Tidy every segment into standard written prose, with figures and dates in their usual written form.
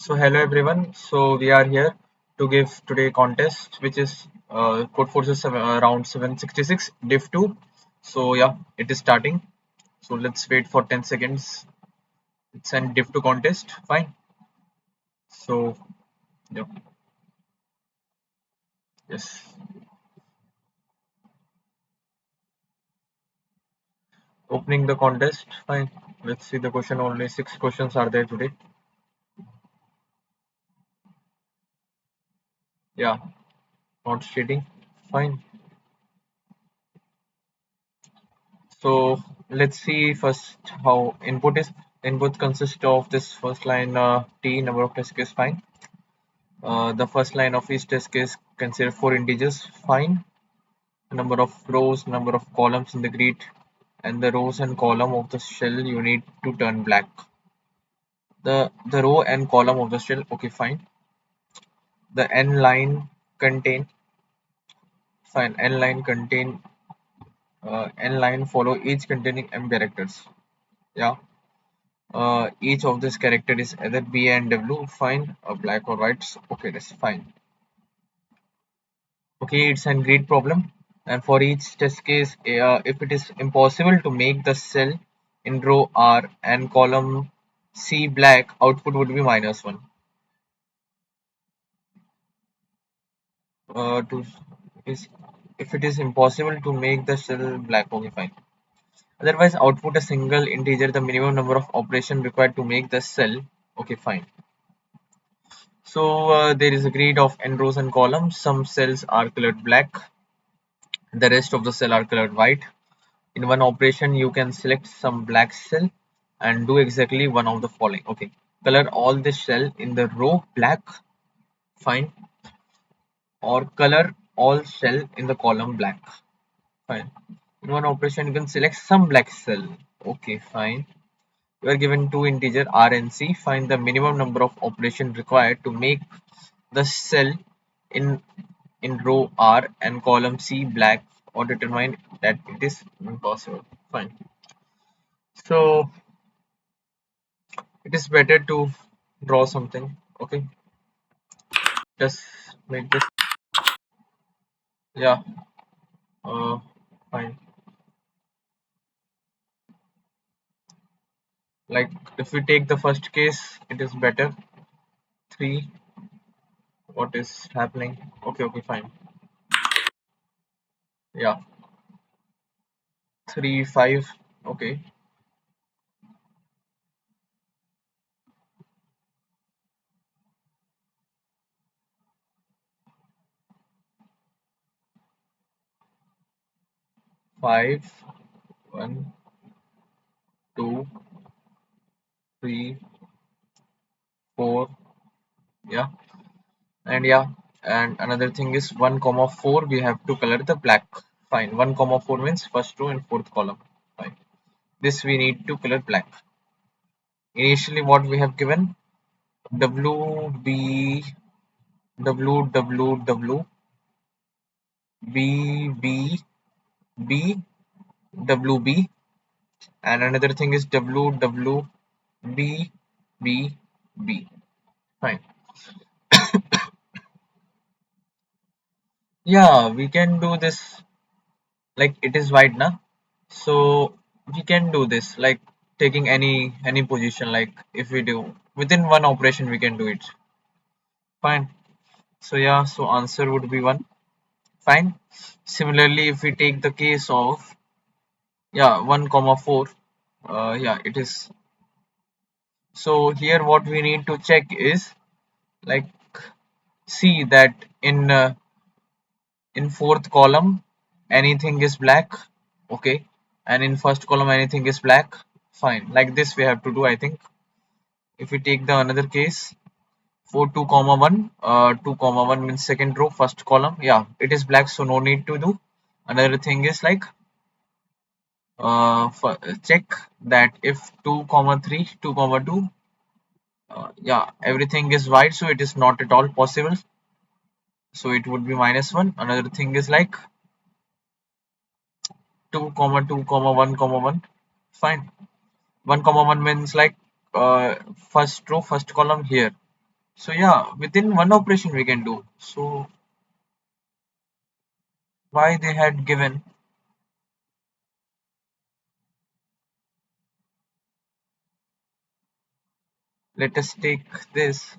So hello everyone. So we are here to give today contest, which is Codeforces round 766 div 2. So yeah, it is starting. So let's wait for 10 seconds. It's an div 2 contest. Fine. So yeah, yes. Opening the contest. Fine. Let's see the question. Only 6 questions are there today. Yeah, not cheating. Fine. So let's see first how input is. Input consists of this first line t number of test case. Fine. The first line of each test case consider 4 integers. Find number of rows, number of columns in the grid, and the rows and column of the shell you need to turn black. The row and column of the shell. Okay, fine. The n line contain. Fine. N line follow each containing m characters. Yeah. Each of this character is either B and W. Fine. Black or white. Okay, that's fine. Okay, it's a grid problem. And for each test case, if it is impossible to make the cell in row R and column C black, output would be -1. To is If it is impossible to make the cell black, okay, fine. Otherwise, output a single integer, the minimum number of operation required to make the cell. Okay, fine. So there is a grid of n rows and columns. Some cells are colored black, the rest of the cell are colored white. In one operation, you can select some black cell and do exactly one of the following. Okay, color all the cell in the row black, fine, or color all cell in the column black, fine. In one operation, you can select some black cell. Okay, fine. You are given two integer R and C. Find the minimum number of operation required to make the cell in row R and column C black, or determine that it is impossible. Fine. So it is better to draw something. Okay, just make this. Yeah, uh fine. Like if we take the first case, it is better. 3. What is happening? Okay, okay, fine. Yeah, 3 5. Okay, 5 1 2 3 4. Yeah, and yeah, and another thing is 1 comma 4, we have to color the black. Fine. 1 comma 4 means first row and fourth column. Fine. This we need to color black. Initially what we have given, W B W W W B B B W B, and another thing is W W B B B. Fine. Yeah, we can do this like it is white now. So we can do this like taking any position, like if we do within one operation we can do it. Fine. So yeah, so answer would be 1. Fine. Similarly, if we take the case of, yeah, 1 comma 4, yeah, it is. So here what we need to check is like, see that in fourth column anything is black, okay, and in first column anything is black. Fine, like this we have to do, I think. If we take the another case for 2 comma 1, 2 comma 1 means second row first column, yeah, it is black, so no need to do. Another thing is like, check that if 2 comma 3, 2 comma 2, yeah, everything is white, so it is not at all possible, so it would be -1. Another thing is like 2 comma 2 comma 1 comma 1. Fine. 1 comma 1 means like, first row first column here, So yeah, within one operation we can do. So why they had given, let us take this.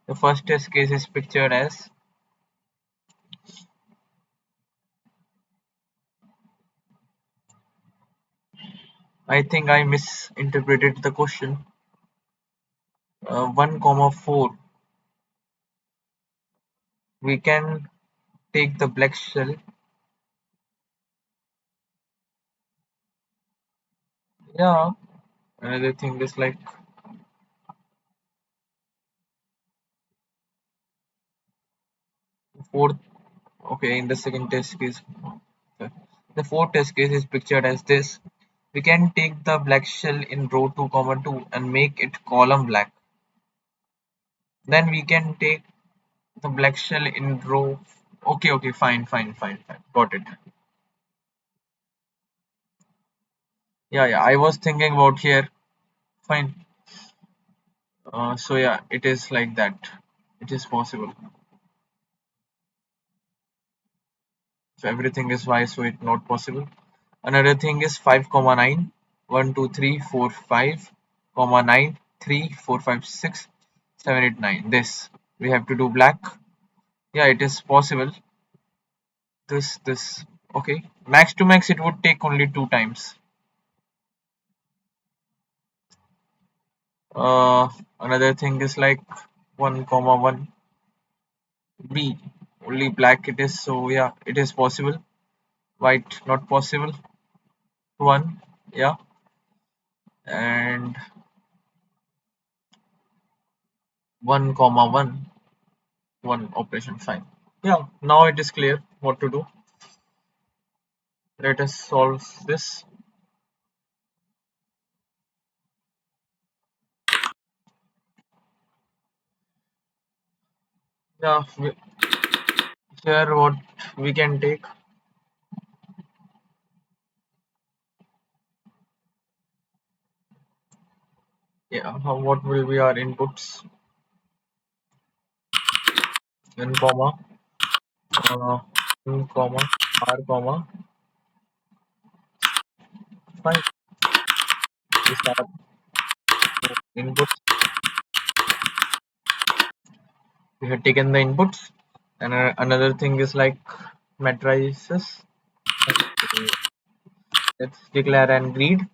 The first test case is pictured as, I think I misinterpreted the question. 1 comma 4, we can take the black shell. Yeah, another thing is like fourth. Okay, in the second test case, okay. The fourth test case is pictured as this. We can take the black shell in row 2 comma 2 and make it column black. Then we can take the black shell in row. Okay, okay, fine. Got it. Yeah, yeah. I was thinking about here. Fine. So yeah, it is like that. It is possible. So everything is y, so it's not possible. Another thing is 5 comma 9. 1 2 3 4 5 comma 9 3 4 5 6 7 8 9. This we have to do black. Yeah, it is possible. This. Okay. Max to max, it would take only 2 times. Uh, Another thing is like 1 comma 1 B. Only black it is, so yeah, it is possible. White not possible. 1, yeah, and 1 comma 1 1 operation, fine. Yeah, now it is clear what to do. Let us solve this. Yeah, here what we can take. Yeah, what will be our inputs? N comma uh, N comma R comma 5. These are inputs. We have taken the inputs, and another thing is like matrices. Let's declare and read.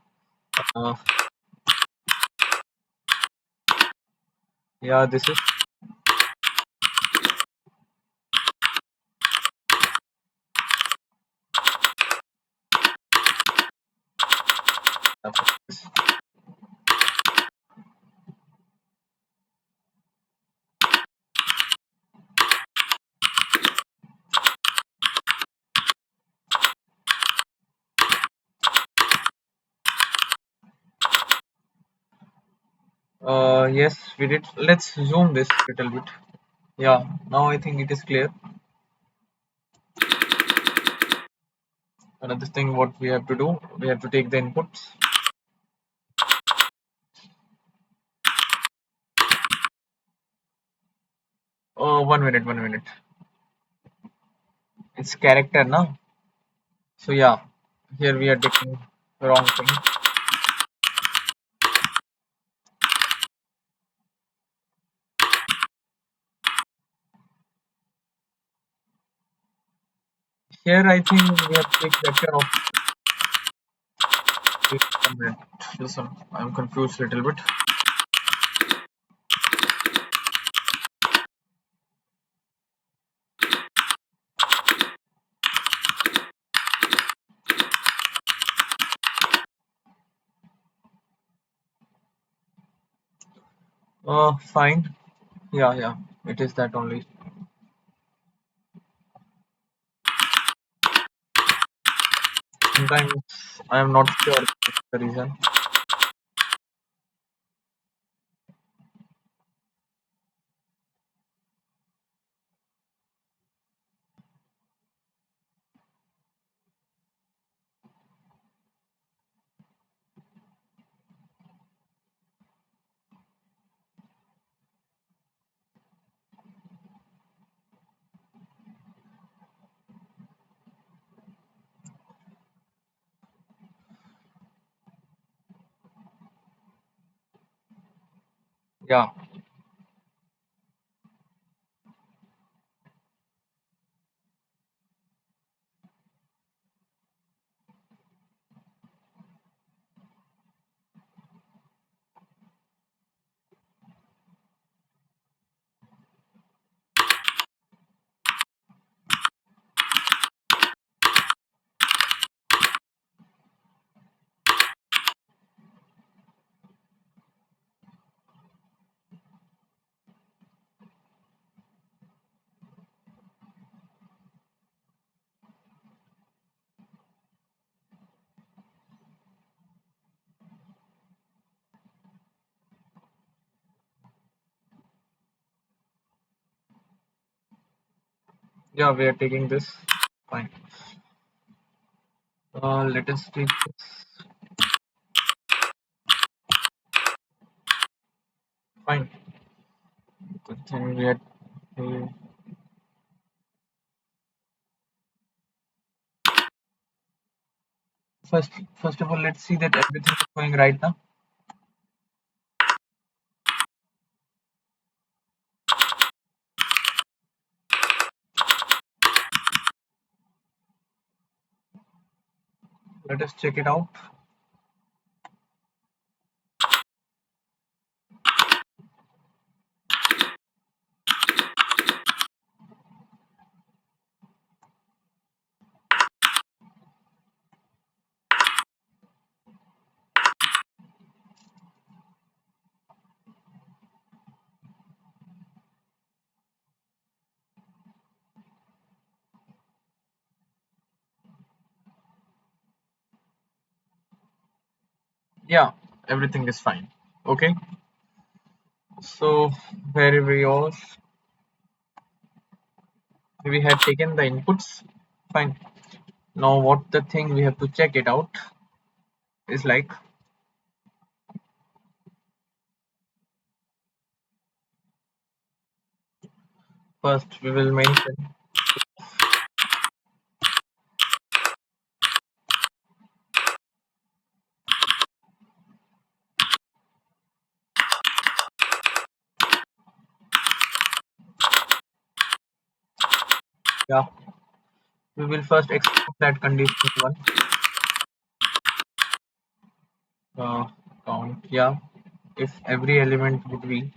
Uh, yeah, this is yes, we did. Let's zoom this little bit. Yeah, now I think it is clear. Another thing what we have to do, we have to take the inputs. 1 minute, 1 minute. It's character now. So yeah, here we are taking the wrong thing. Here I think we have to take vector of. Wait 1 minute. Listen, I'm confused a little bit. Fine. Yeah. It is that only. Sometimes I am not sure what's the reason. Yeah, yeah, we are taking this. Fine. Let us take this. Fine. Good thing we had. uh, First, first of all, let's see that everything is going right now. Let us check it out. Yeah, everything is fine. Okay. So where we was, we had taken the inputs. Fine. Now what the thing we have to check it out is like, first we will mention, yeah, we will first explore that condition one. uh, Count, yeah, if every element would be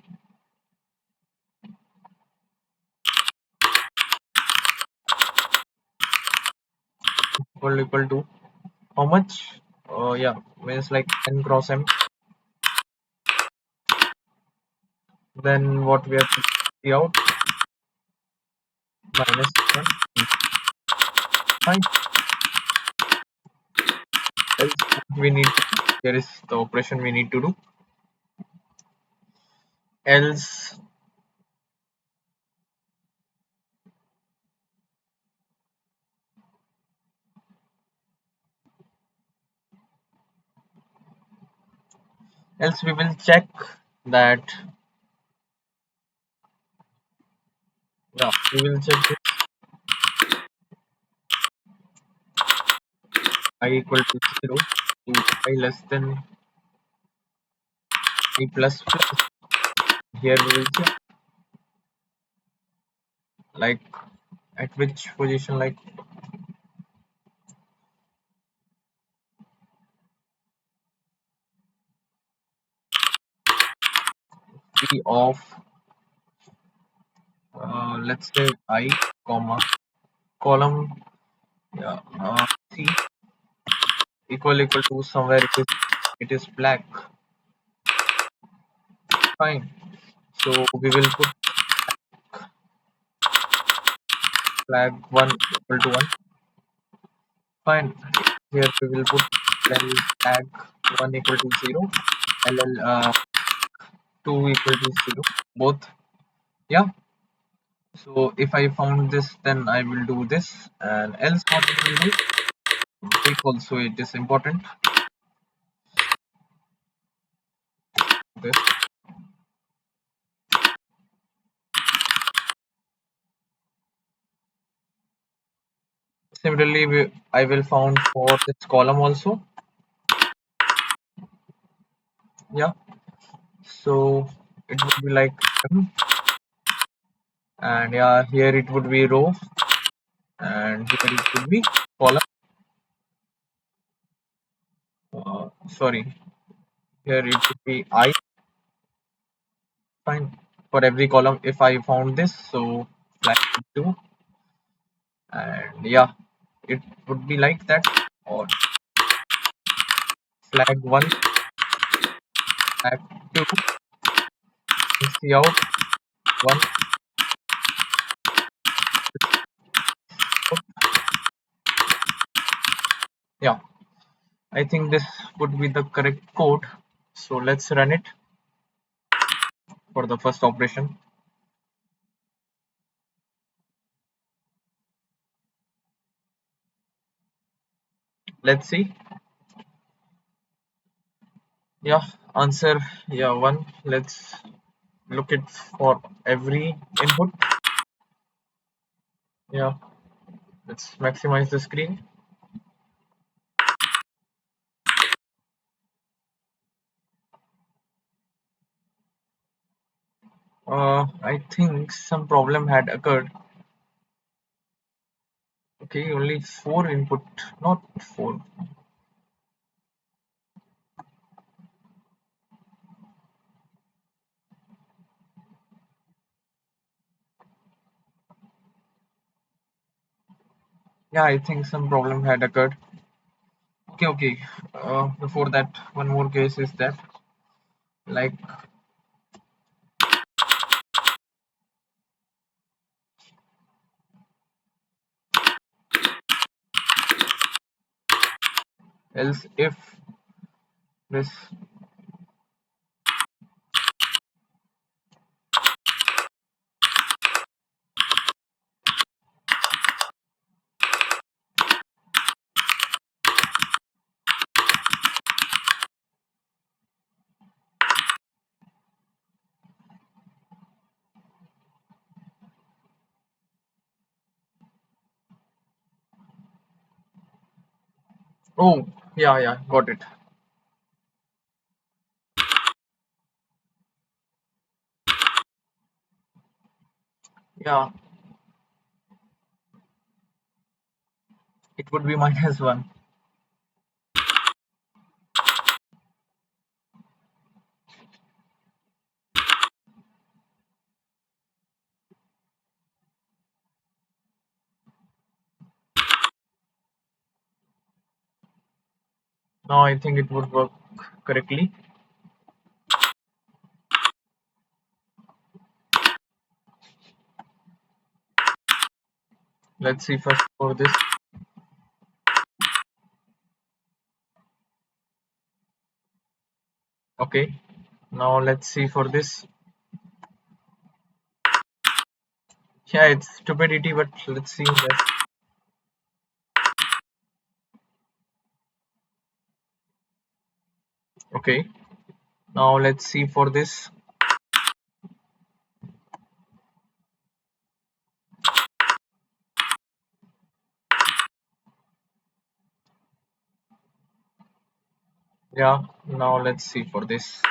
equal to how much, yeah, means like n cross m, then what we have to see out, minus 1. Fine. Else what we need to, here is the operation we need to do. Else we will check that, yeah, we will check this I equal to 0 to I less than I plus plus. Here we will check like at which position, like p of, let's say I comma column, yeah, c equal to somewhere it is black. Fine. So we will put flag 1 equal to 1. Fine. Here we will put ll flag 1 equal to 0, ll 2 equal to 0, both. Yeah. So if I found this, then I will do this, and else what we will do. Take also, it is important. This. Similarly, I will found for this column also. Yeah. So it would be like M, and yeah, here it would be row, and here it would be column. Sorry, here it would be I. Fine. For every column, if I found this, so flag 2, and yeah, it would be like that, or flag 1, flag 2, see out 1. Yeah, I think this would be the correct code. So let's run it for the first operation. Let's see. Yeah, answer, yeah, 1. Let's look it for every input. Yeah, let's maximize the screen. I think some problem had occurred. Okay, only 4 input, not 4. Yeah, I think some problem had occurred. Okay, okay. Before that, one more case is that, like, else if this. Oh, yeah, yeah, got it. Yeah, it would be -1. Now I think it would work correctly. Let's see first for this. Okay, now let's see for this. Yeah, it's stupidity, but let's see this. Okay, now let's see for this. Yeah, now let's see for this.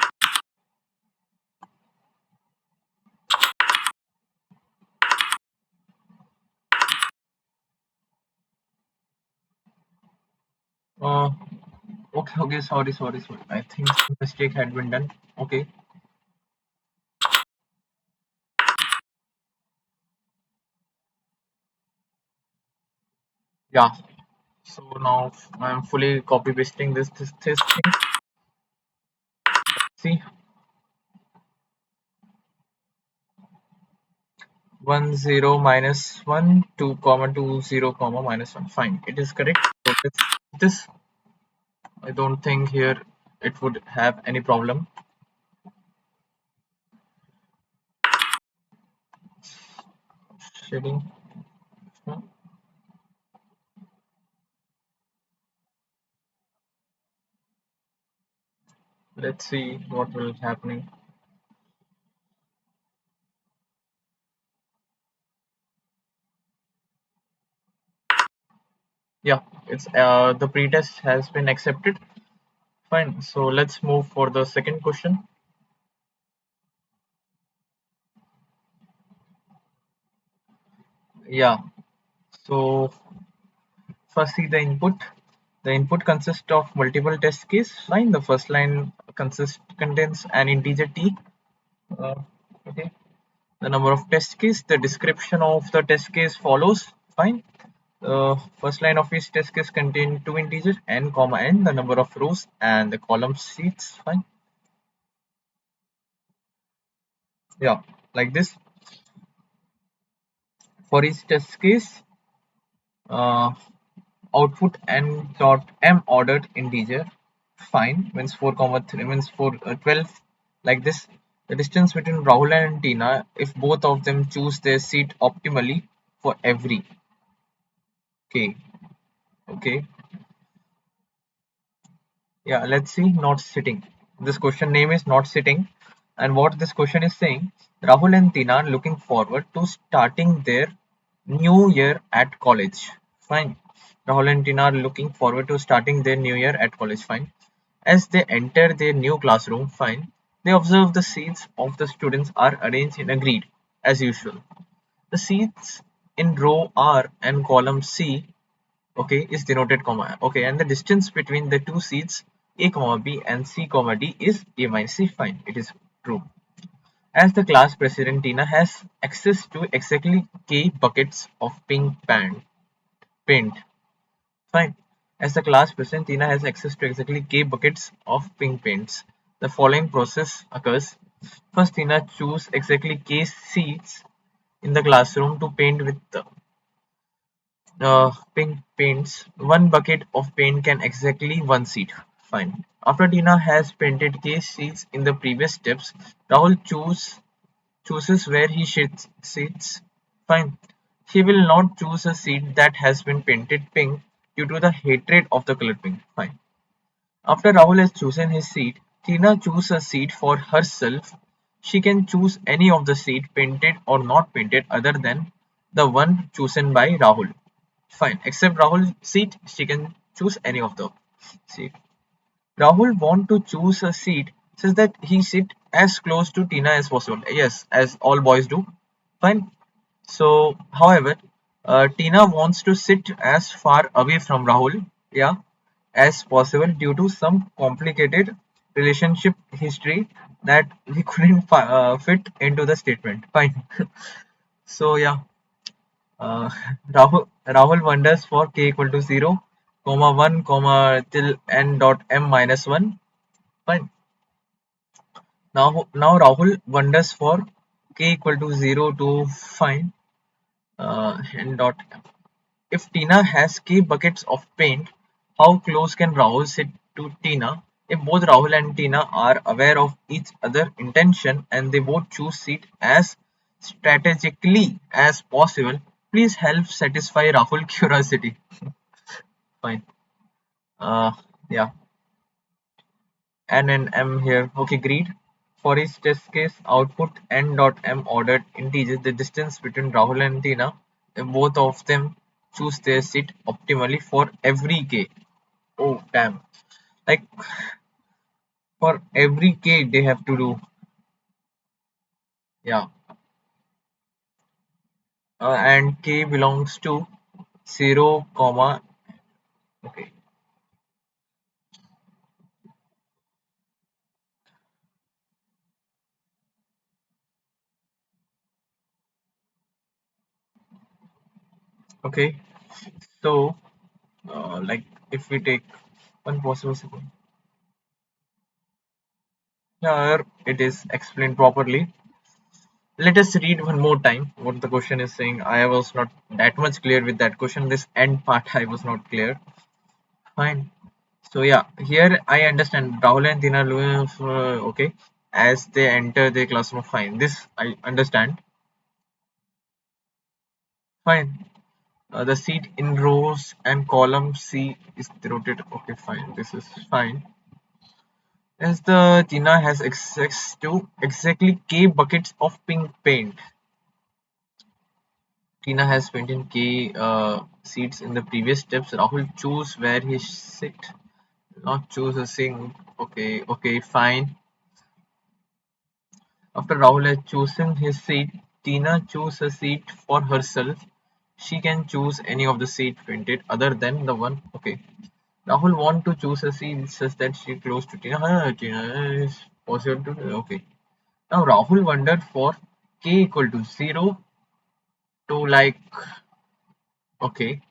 Uh, okay, okay, sorry, sorry, sorry. I think some mistake had been done. Okay, yeah. So now I'm fully copy pasting this thing. See, 1 0 minus 1 2 comma 2 0 comma -1. Fine, it is correct. So let's this. I don't think here it would have any problem. Shading. Hmm, let's see what will happening. Yeah, it's the pretest has been accepted. Fine. So let's move for the second question. Yeah. So first see the input. The input consists of multiple test case. Fine. The first line contains an integer t. Uh, okay. The number of test case. The description of the test case follows. Fine. The first line of each test case contain two integers n comma n, the number of rows and the column seats. Fine. Yeah, like this. For each test case, uh, output n dot m ordered integer. Fine. Means 4 comma 3 means 12. Like this. The distance between Rahul and Tina, if both of them choose their seat optimally for every k. Okay. Yeah, let's see. Not sitting. This question name is not sitting. And what this question is saying, Rahul and Tina are looking forward to starting their new year at college. Fine. Rahul and Tina are looking forward to starting their new year at college. Fine. As they enter their new classroom, fine, they observe the seats of the students are arranged in a grid as usual. The seats in row R and column C, okay, is denoted comma, okay, and the distance between the two seats a comma b and c comma d is a minus c. Fine, it is true. As the class president, Tina has access to exactly k buckets of pink paint. Fine. As the class president, Tina has access to exactly k buckets of pink paints. The following process occurs. First, Tina choose exactly k seats in the classroom to paint with the pink paints. One bucket of paint can exactly one seat. Fine. After Tina has painted case seats in the previous steps, Rahul chooses where he sits. Fine. He will not choose a seat that has been painted pink due to the hatred of the color pink. Fine. After Rahul has chosen his seat, Tina chooses a seat for herself. She can choose any of the seat painted or not painted other than the one chosen by Rahul. Fine, except Rahul's seat, she can choose any of the seat. Rahul want to choose a seat such that he sit as close to Tina as possible. Yes, as all boys do. Fine. So, however, Tina wants to sit as far away from Rahul, yeah, as possible due to some complicated relationship history that we couldn't fit into the statement. Fine. So yeah, uh, Rahul wonders for k equal to 0, comma 1, comma till n dot m minus 1. Fine. Now Rahul wonders for k equal to 0 to find n dot m. If Tina has k buckets of paint, how close can Rahul sit to Tina? If both Rahul and Tina are aware of each other intention and they both choose seat as strategically as possible, please help satisfy Rahul curiosity. Fine. Uh, yeah. N and M here. Okay, agreed. For each test case, output n dot m ordered integer the distance between Rahul and Tina. If both of them choose their seat optimally for every k. Oh, damn. Like for every k they have to do. Yeah. And k belongs to 0, comma. Okay. Okay. So, like if we take one possible second. Here it is explained properly. Let us read one more time what the question is saying. I was not that much clear with that question. This end part I was not clear. Fine. So yeah, here I understand Rahul and Tina okay, as they enter the classroom. Fine. This I understand. Fine. The seat in rows and column C is rotated. Okay, fine. This is fine. As the Tina has access to exactly K buckets of pink paint. Tina has painted K seats in the previous steps. Rahul choose where he sit. Not choose a sing. Okay, okay, fine. After Rahul has chosen his seat, Tina chooses a seat for herself. she can choose any of the seat painted other than the one. Okay. Rahul want to choose a seat such that she close to Tina. Tina is possible to okay. Now Rahul wondered for k equal to 0 to like okay.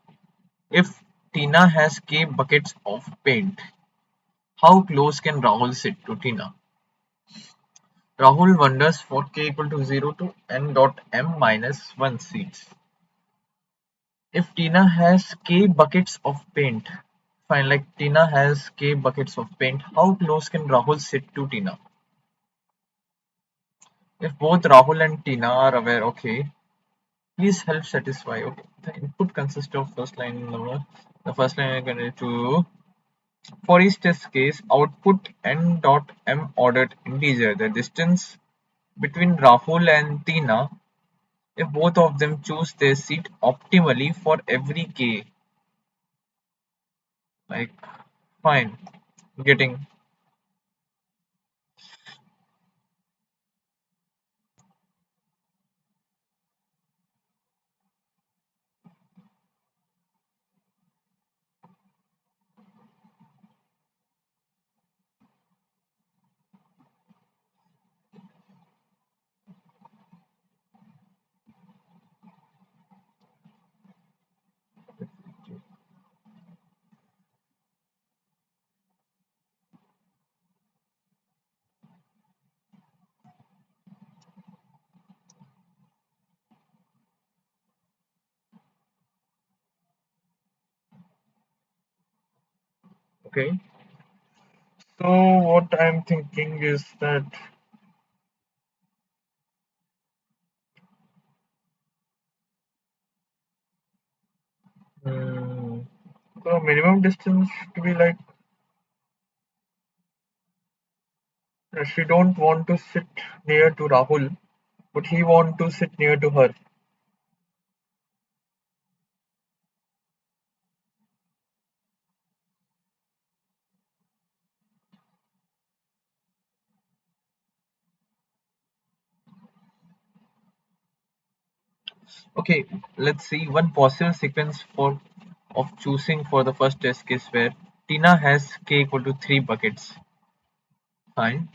If Tina has k buckets of paint, how close can Rahul sit to Tina? Rahul wonders for k equal to 0 to n dot m minus 1 seats. If Tina has k buckets of paint, fine, like Tina has k buckets of paint, how close can Rahul sit to Tina? If both Rahul and Tina are aware, okay, please help satisfy. Okay, the input consists of first line number. The first line is going to for each test case, output n dot m ordered integer. The distance between Rahul and Tina if both of them choose their seat optimally for every k. Like, fine, getting okay. So what I'm thinking is that hmm, the minimum distance to be like she don't want to sit near to Rahul, but he want to sit near to her. Okay, let's see one possible sequence for of choosing for the first test case where Tina has k equal to 3 buckets. Fine.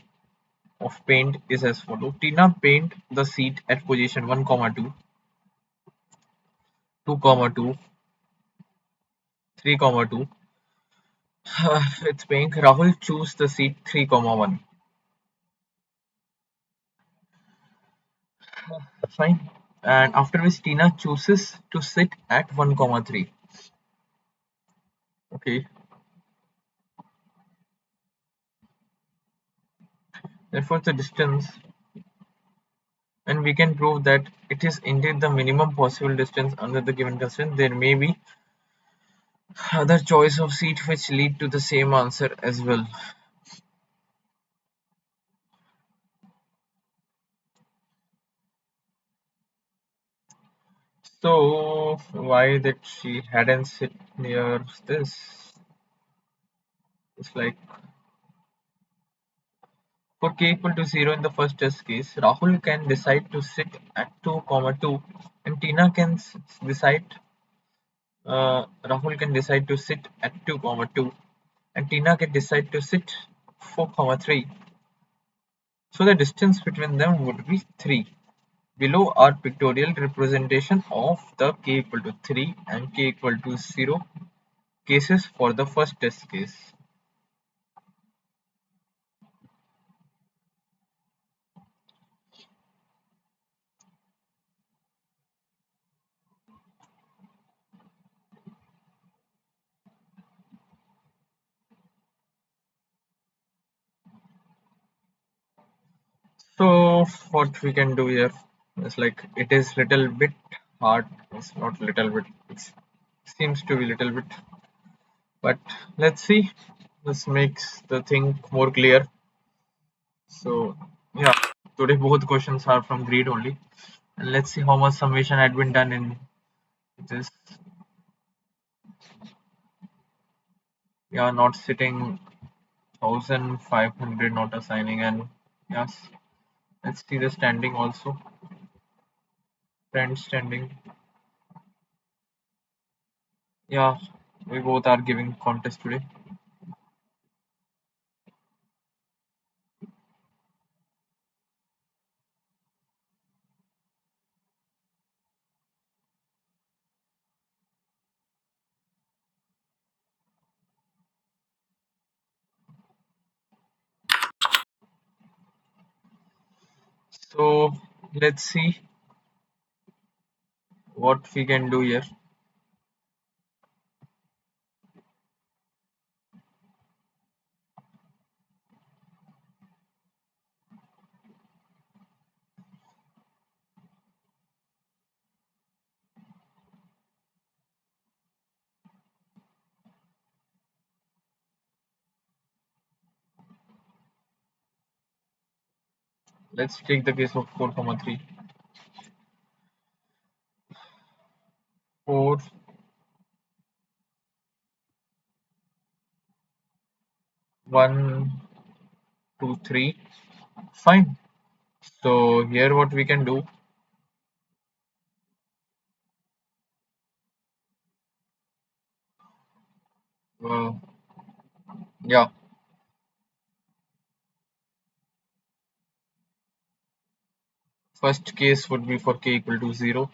Of paint is as follows. Tina paint the seat at position 1, comma 2, 2, comma 2, 3, comma 2. It's pink. Rahul choose the seat 3, comma 1. Fine. And after which Tina chooses to sit at 1, comma 3. Okay. Therefore, the distance, and we can prove that it is indeed the minimum possible distance under the given constraint. There may be other choice of seat which lead to the same answer as well. So why did she hadn't sit near this? It's like for k equal to 0 in the first test case, Rahul can decide to sit at 2, comma 2, and Tina can decide. Rahul can decide to sit at 2, comma 2, and Tina can decide to sit 4, comma 3. So the distance between them would be 3. Below are pictorial representation of the k equal to 3 and k equal to 0 cases for the first test case. So what we can do here is like it is little bit hard. It's not little bit. It seems to be little bit, but let's see. This makes the thing more clear. So yeah, today both questions are from grid only, and let's see how much summation had been done in this. We are not sitting 1500, not assigning, and yes, let's see the standing also. Trend standing. Yeah, we both are giving contest today. So let's see what we can do here. Let's take the case of 4 comma 3. 4, 1, 2, 3. Fine. So here what we can do, uh, yeah, first case would be for k equal to 0.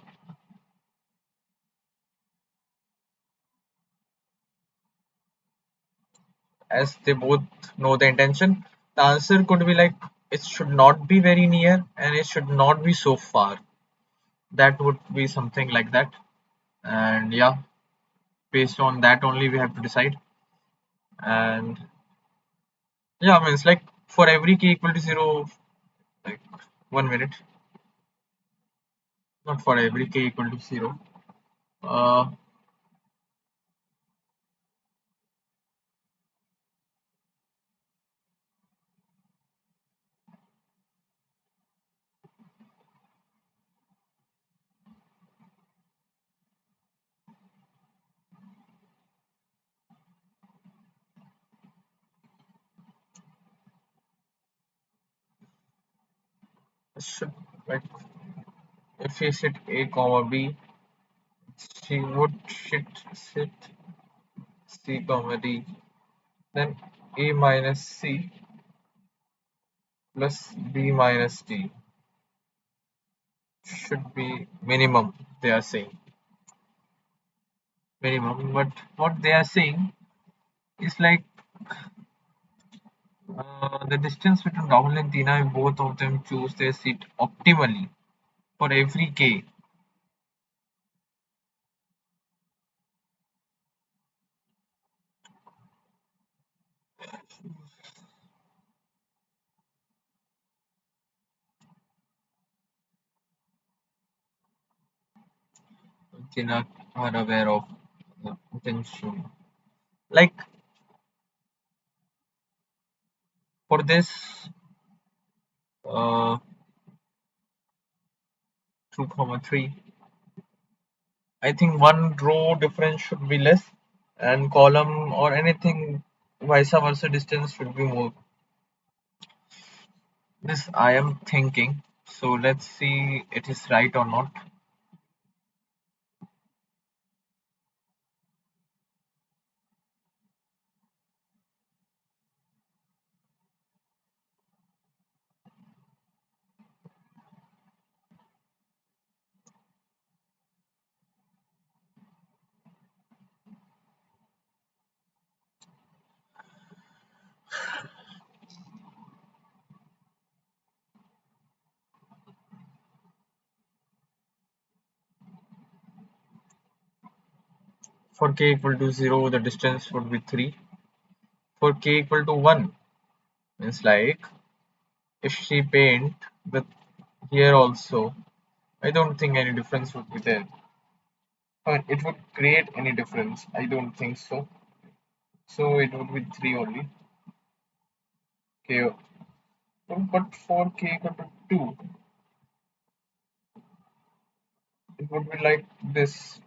As they both know the intention, the answer could be like it should not be very near and it should not be so far. That would be something like that. And yeah, based on that only we have to decide. And yeah, I mean, it's like for every k equal to 0, like 1 minute, not for every k equal to 0. Uh, should like if we set a comma b, she would should set c comma d, then a minus c plus b minus d should be minimum. They are saying minimum, but what they are saying is like the distance between Rahul and Tina, if both of them choose their seat optimally for every k. Tina are aware of the potential. Like for this, uh, 2 comma 3, I think one row difference should be less, and column or anything vice versa distance should be more. This I am thinking. So let's see it is right or not. For k equal to 0, the distance would be 3. For k equal to 1, means like if she paint with here also, I don't think any difference would be there. It would create any difference. I don't think so. So it would be 3 only. K, but for k equal to 2, it would be like this.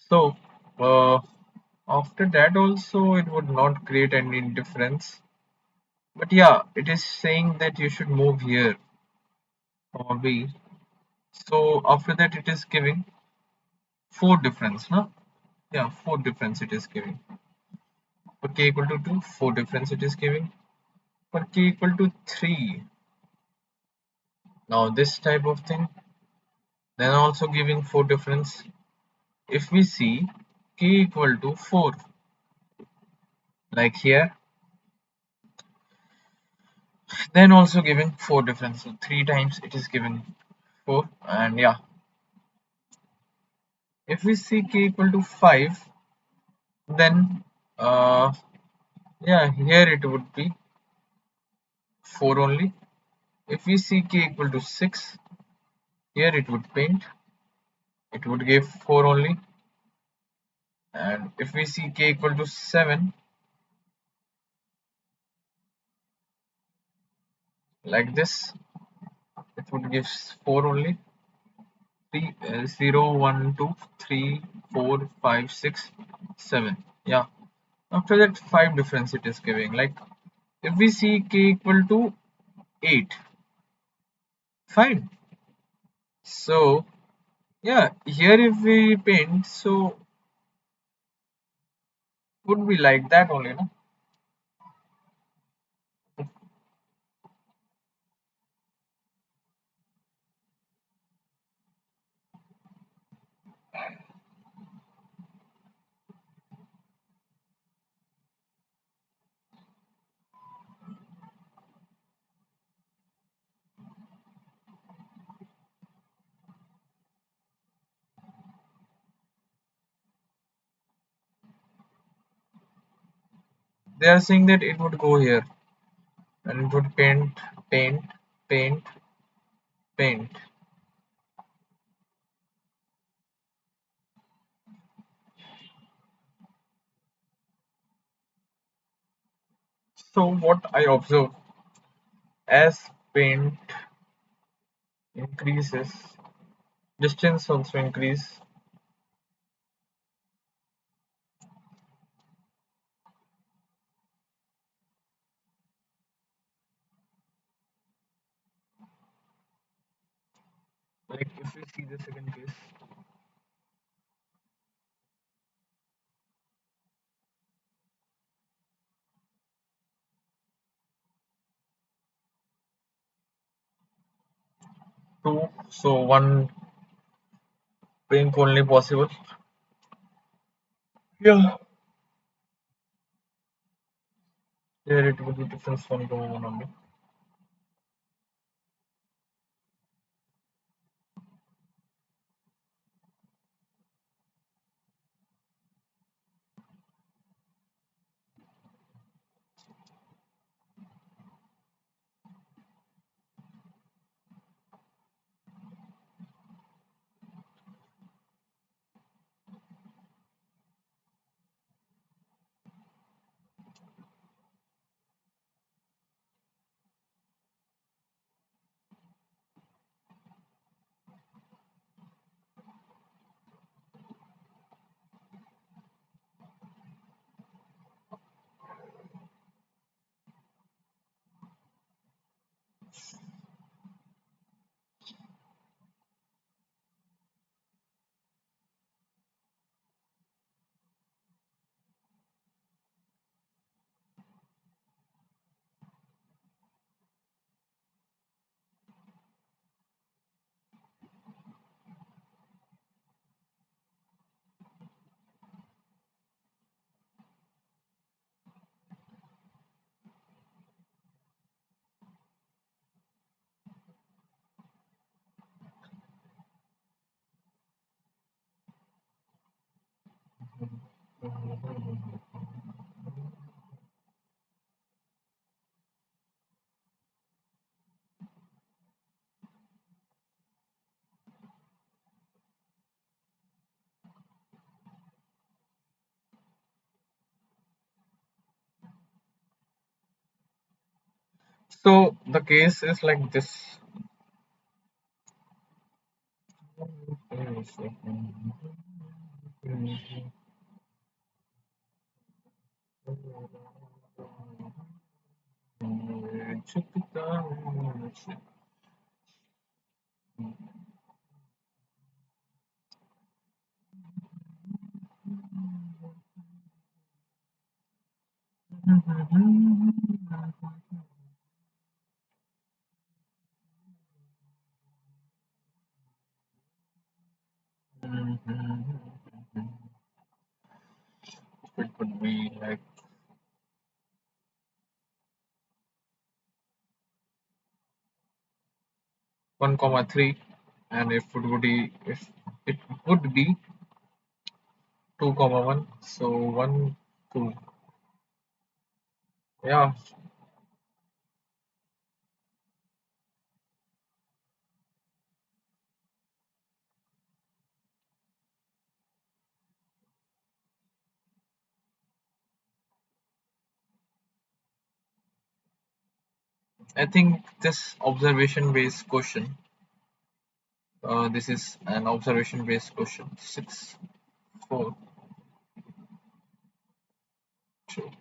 So after that also it would not create any difference. But yeah, it is saying that you should move here, comma B. So after that it is giving 4 difference, no? Yeah, 4 difference it is giving. For k equal to 2, 4 difference it is giving. For k equal to 3, now this type of thing, then also giving 4 difference. If we see k equal to 4, like here, then also giving 4 difference. So 3 times it is giving 4. And yeah, if we see k equal to 5, then yeah, here it would be 4 only. If we see k equal to 6, here it would paint, it would give 4 only. And if we see k equal to 7, like this, it would give 4 only. 3 0 1 2 3 4 5 6 7. Yeah, after that 5 difference it is giving. Like if we see k equal to 8, fine. So yeah, here if we paint, so would be like that only, no? They are saying that it would go here and it would paint, paint, paint, paint. So what I observe, as paint increases, distance also increase. Like if we see the second case, 2, so one pink only possible. Yeah, here it would be difference 1 to 1 only. So the case is like this. It would be like 1,3, and if it would be 2,1, so 1 2. Yeah, I think this observation based question, this is an observation based question. 6 4 2.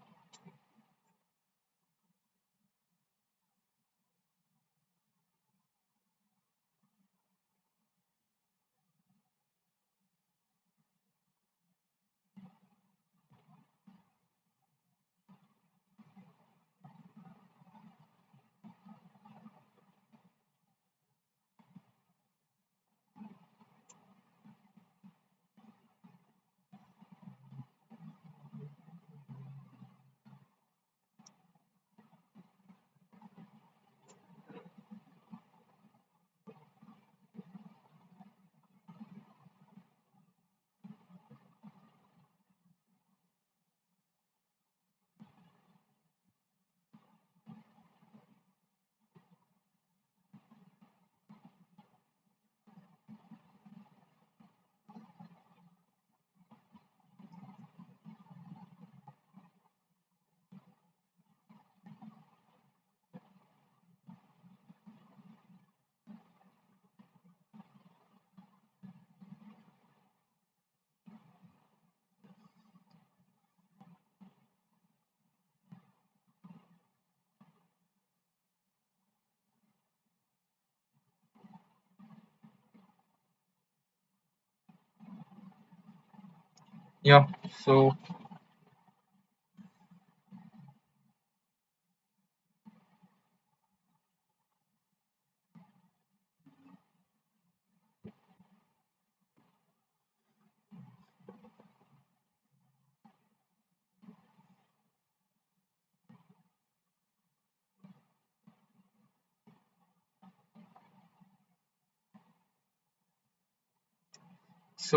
Yeah, so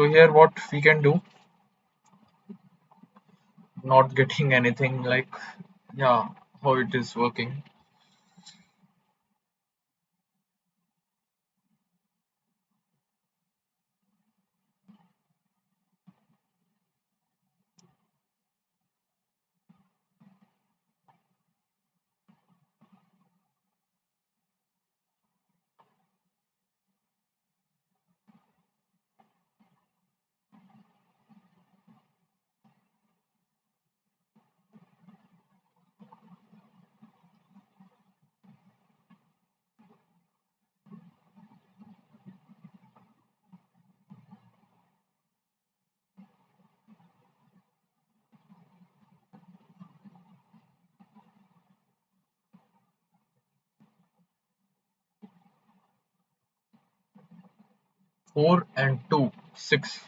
here what we can do, not getting anything like, yeah, how it is working. Four and two, 6.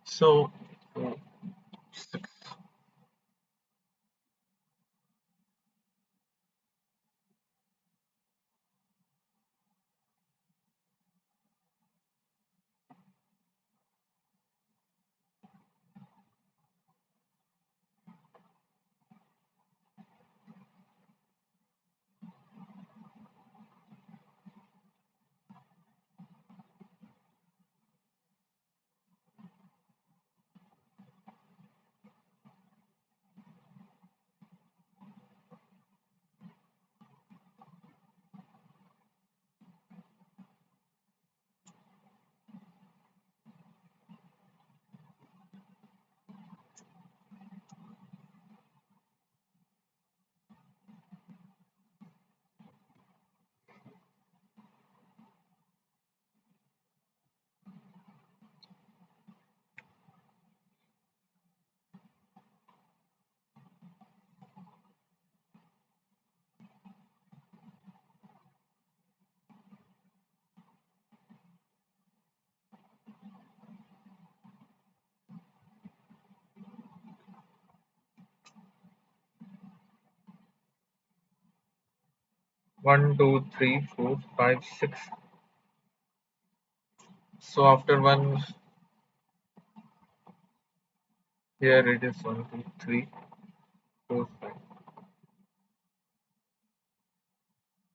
So 6. 1, 2, 3, 4, 5, 6. So after one, here it is 1, 2, 3, 4, 5.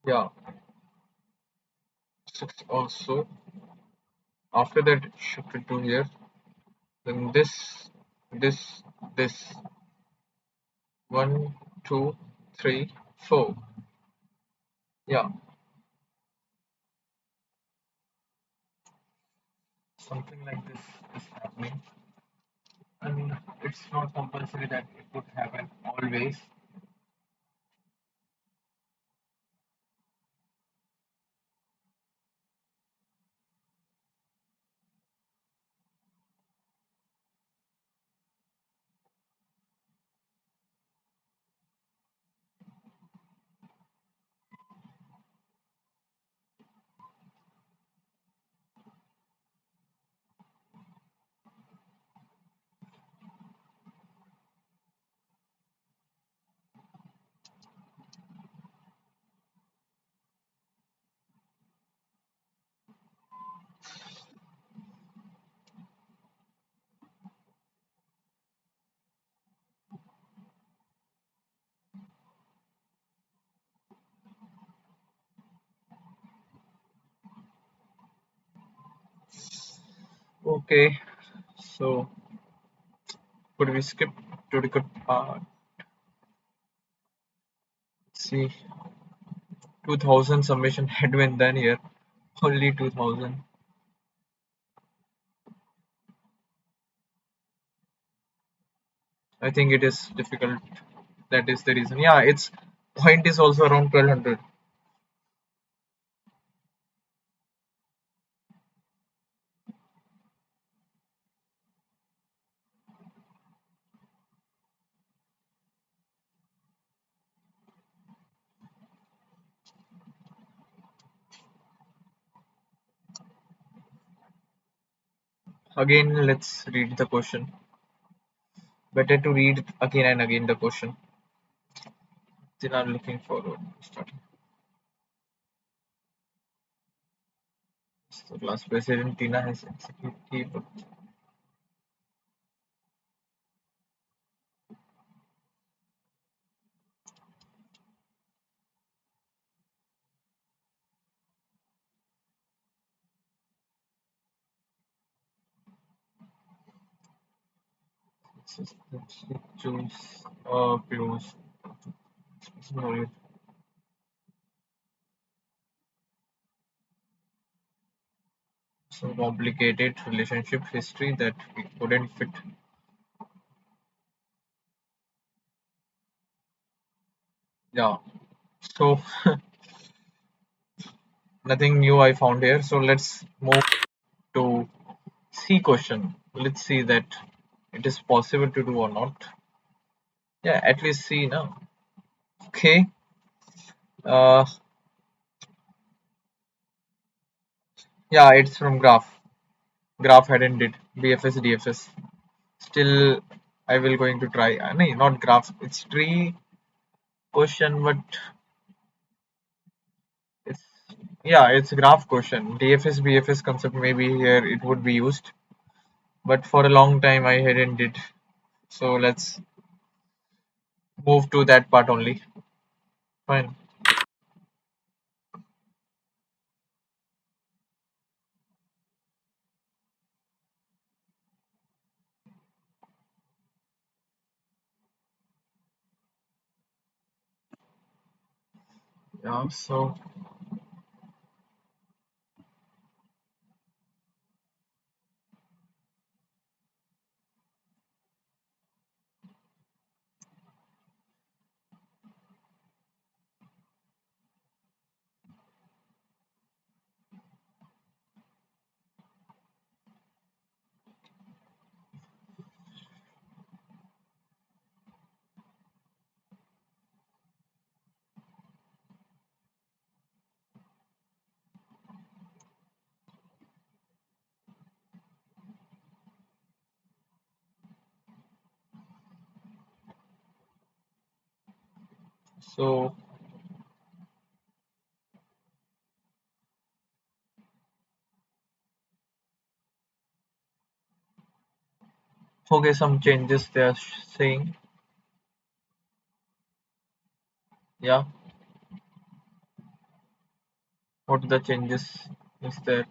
Yeah, 6 also. After that, shift it to here. Then this, this. 1, 2, 3, 4. Yeah, something like this is happening. And it's not compulsory that it would happen always. Okay, so could we skip to the good part? See, 2000 submission had been done here. Only 2000. I think it is difficult. That is the reason. Yeah, its point is also around 1200. Again, let's read the question. Better to read again and again the question. Then I'm looking forward to starting. So, class president Tina has executive. Choose views. So complicated relationship history that we couldn't fit. Yeah. So nothing new I found here. So let's move to C question. Let's see that it is possible to do or not. Yeah, at least C now. Okay. Uh, yeah, it's from graph. Graph hadn't did BFS DFS. Still, I will going to try. No, not graph. It's tree question, but it's yeah, it's a graph question. DFS BFS concept maybe here it would be used, but for a long time I hadn't did. So let's move to that part only. Fine. Yeah. So Okay, some changes they are saying. Yeah, what the changes is there?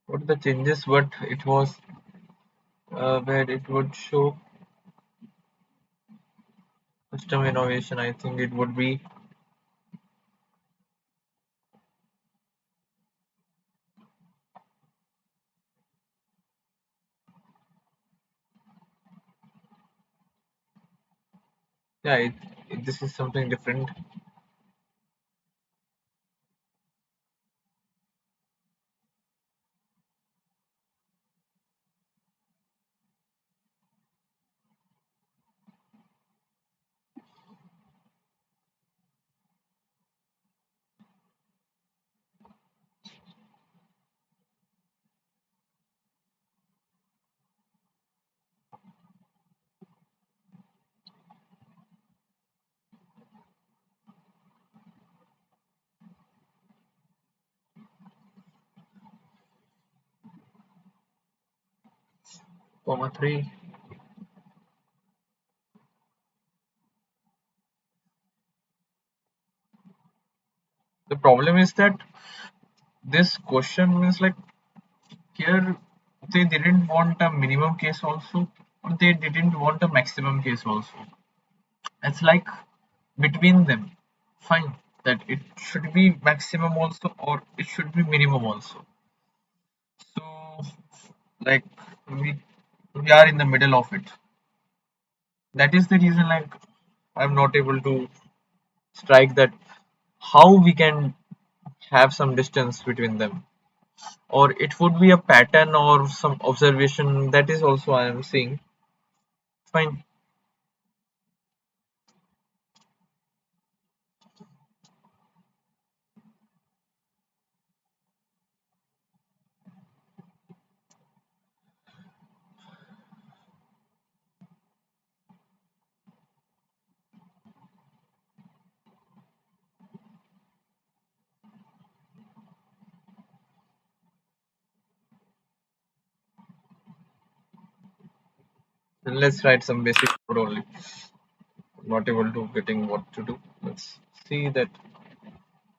What the changes? But it was where it would show custom innovation. I think it would be, yeah. This is something different. Comma 3. The problem is that this question means like here they didn't want a minimum case also, or they didn't want a maximum case also. It's like between them. Fine, that it should be maximum also, or it should be minimum also. So like we we are in the middle of it. That is the reason like I'm not able to strike that how we can have some distance between them, or it would be a pattern or some observation. That is also I am seeing. Fine. Then let's write some basic code only. Not able to getting what to do. Let's see that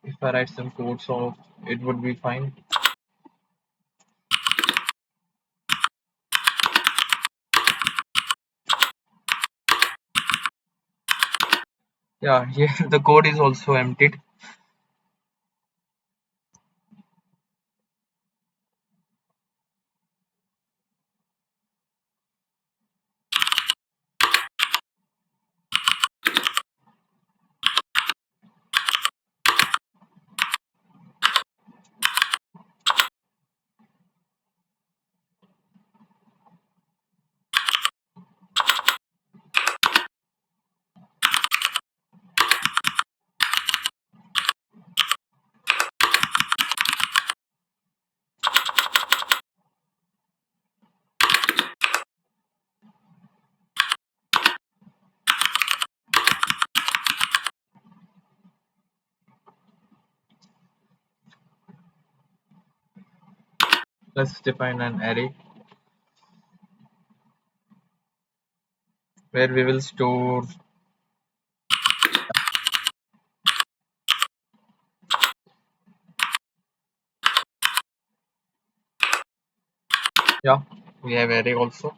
if I write some code, so it would be fine. Yeah, here the code is also emptied. Let's define an array where we will store. Yeah, we have array also.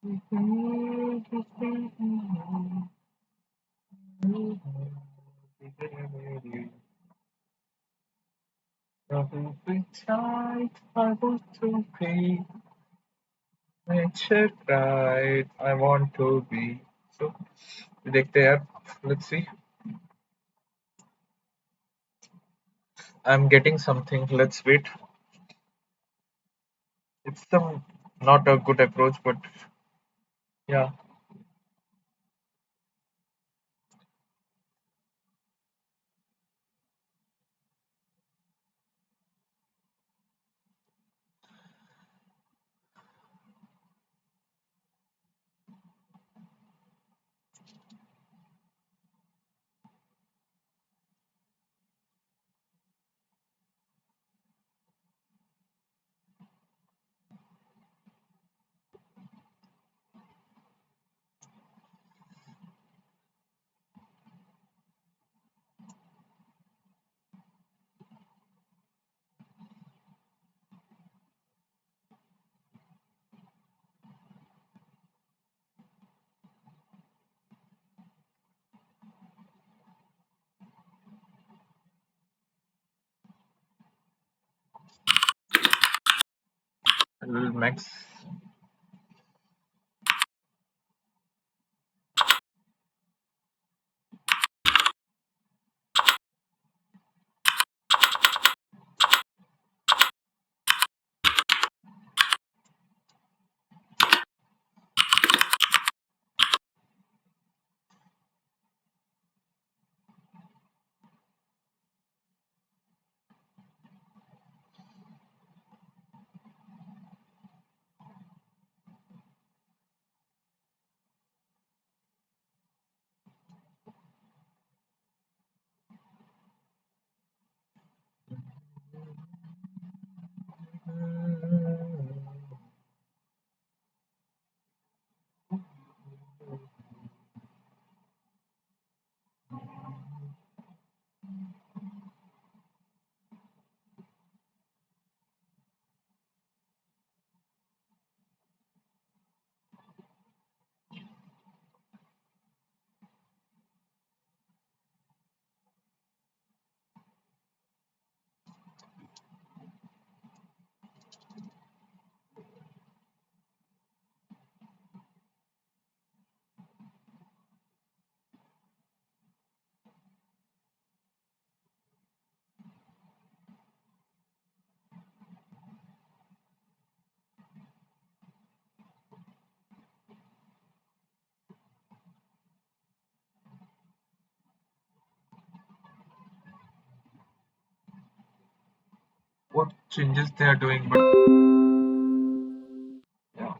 Tight, I want to be nature right. I want to be. So देखते हैं यार. Let's see. I'm getting something. Let's wait. It's some not a good approach, but yeah. Max. What changes they are doing, but yeah.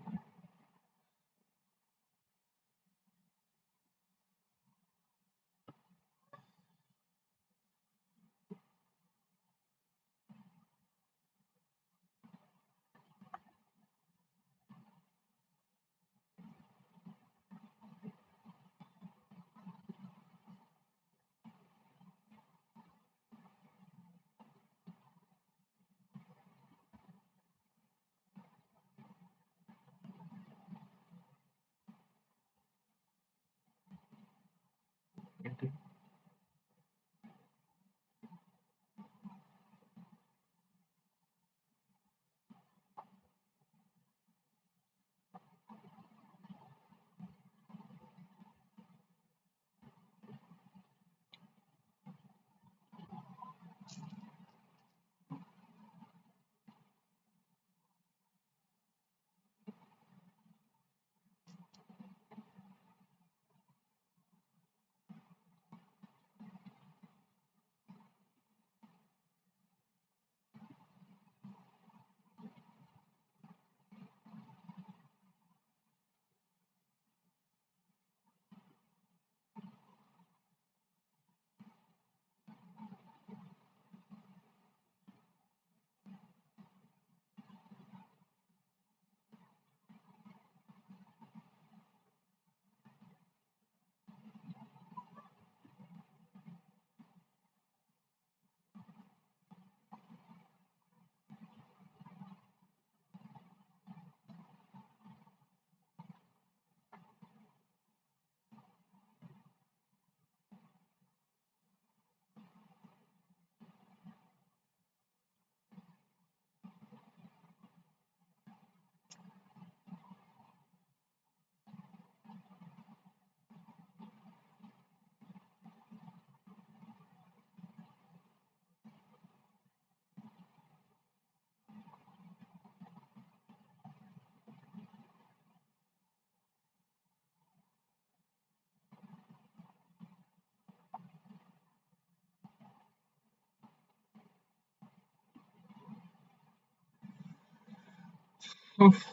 Oof.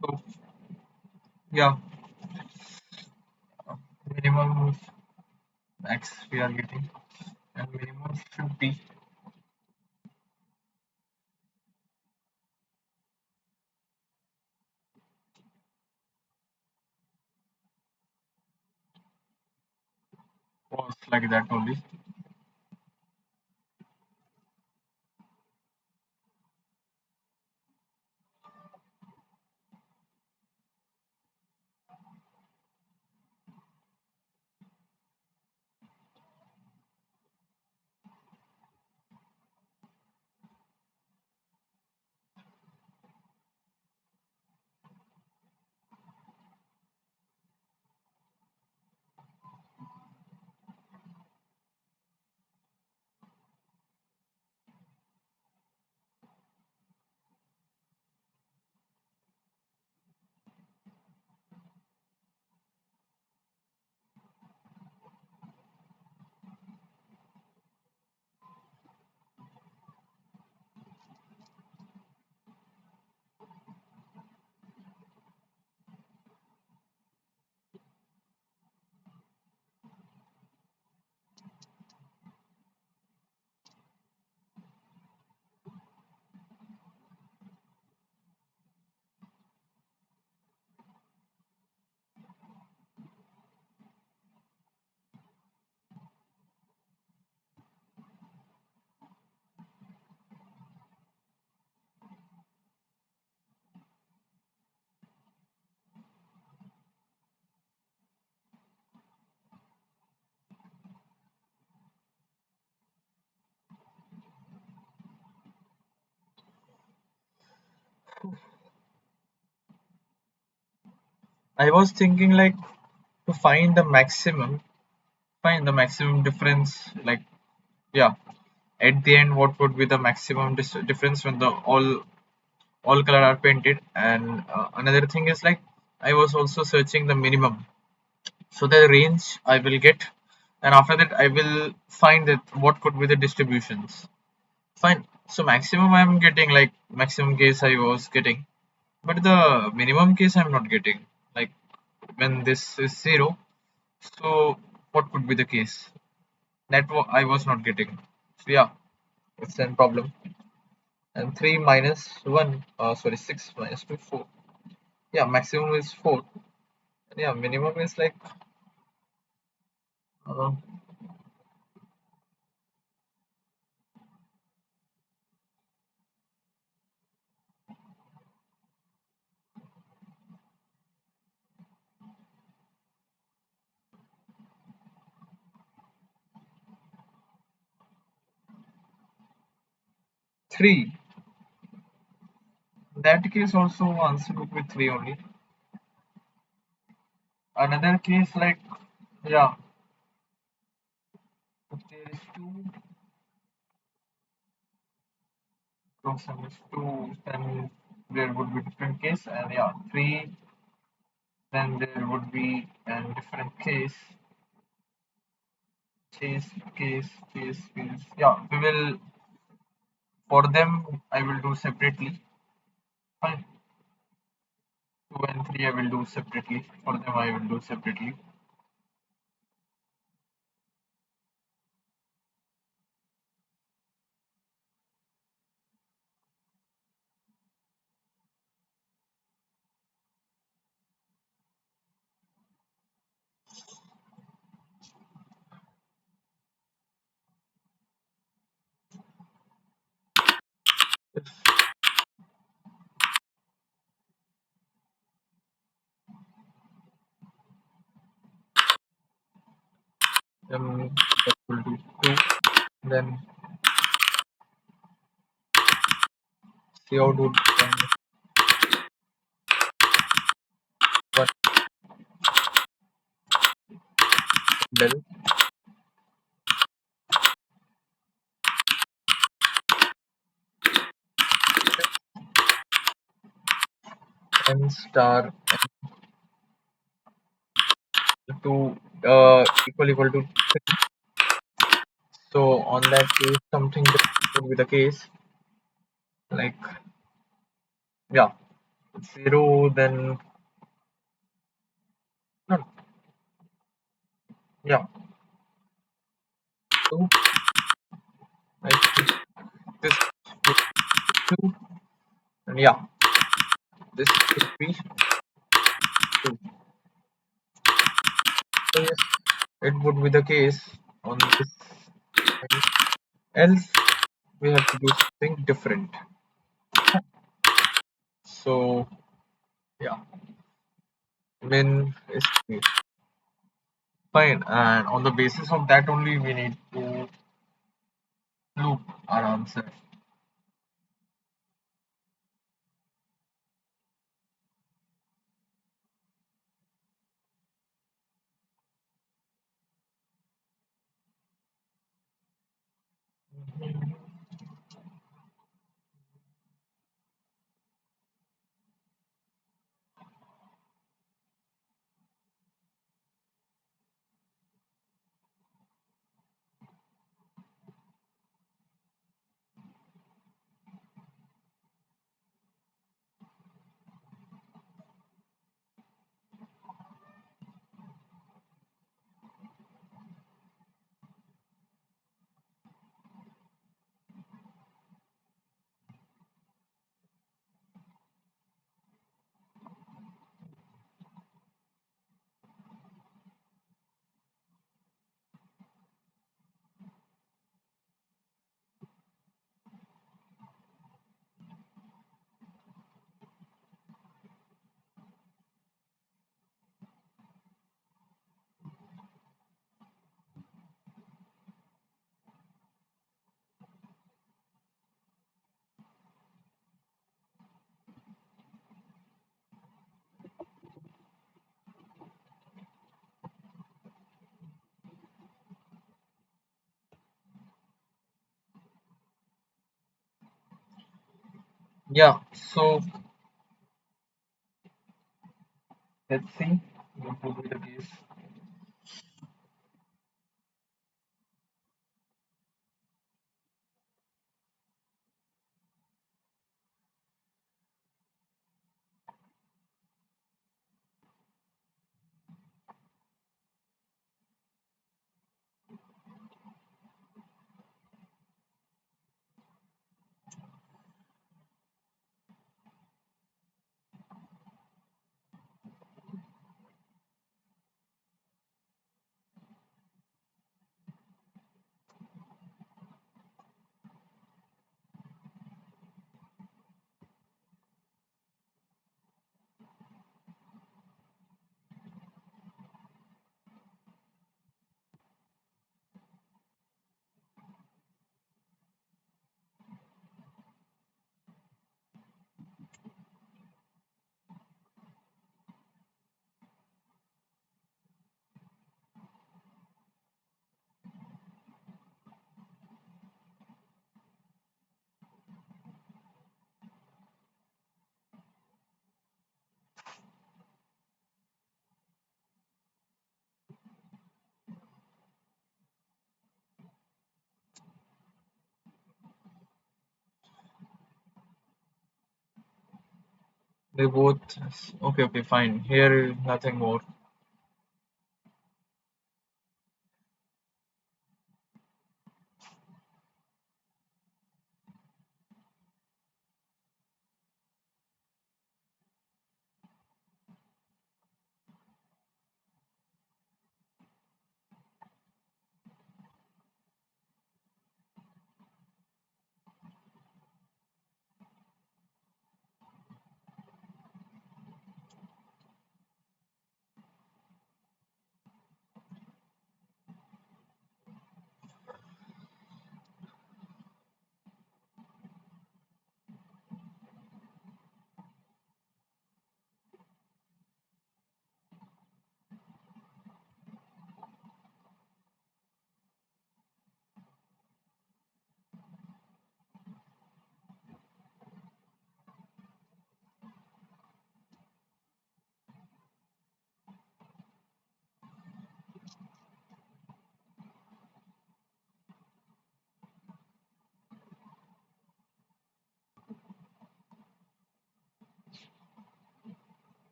So yeah, minimum max we are getting, and minimum should be was like that only. I was thinking like to find the maximum difference. Like yeah, at the end, what would be the maximum difference when the all color are painted? And another thing is like I was also searching the minimum, so the range I will get, and after that I will find that what could be the distributions. Fine. So maximum I'm getting like maximum case I was getting, but the minimum case I'm not getting. Like when this is zero, so what could be the case? That I was not getting. So yeah, it's a problem. And 3 minus 1, sorry, 6 minus 2, 4. Yeah, maximum is 4. And yeah, minimum is like uh, 3. That case also answer would be 3 only. Another case like, yeah, if there is 2, sum is 2, then there would be different case. And yeah, 3, then there would be a different case. Yeah, we will, for them, I will do separately. Fine. 2 and 3 I will do separately. For them I will do separately. If that will do 2. Then C out would become 1 del n star to equal to 3. So on that case, something that would be the case. Like yeah, 0, then no, yeah, 2. I think this would be 2, and yeah, this should be 2. So yes, it would be the case on this thing. Else, we have to do something different. So yeah, min is 3. Fine, and on the basis of that only, we need to loop our answer. Yeah, so let's see what would be the case. They both, okay, okay, fine. Here, nothing more.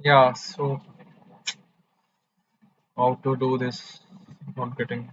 Yeah, so how to do this? Not getting.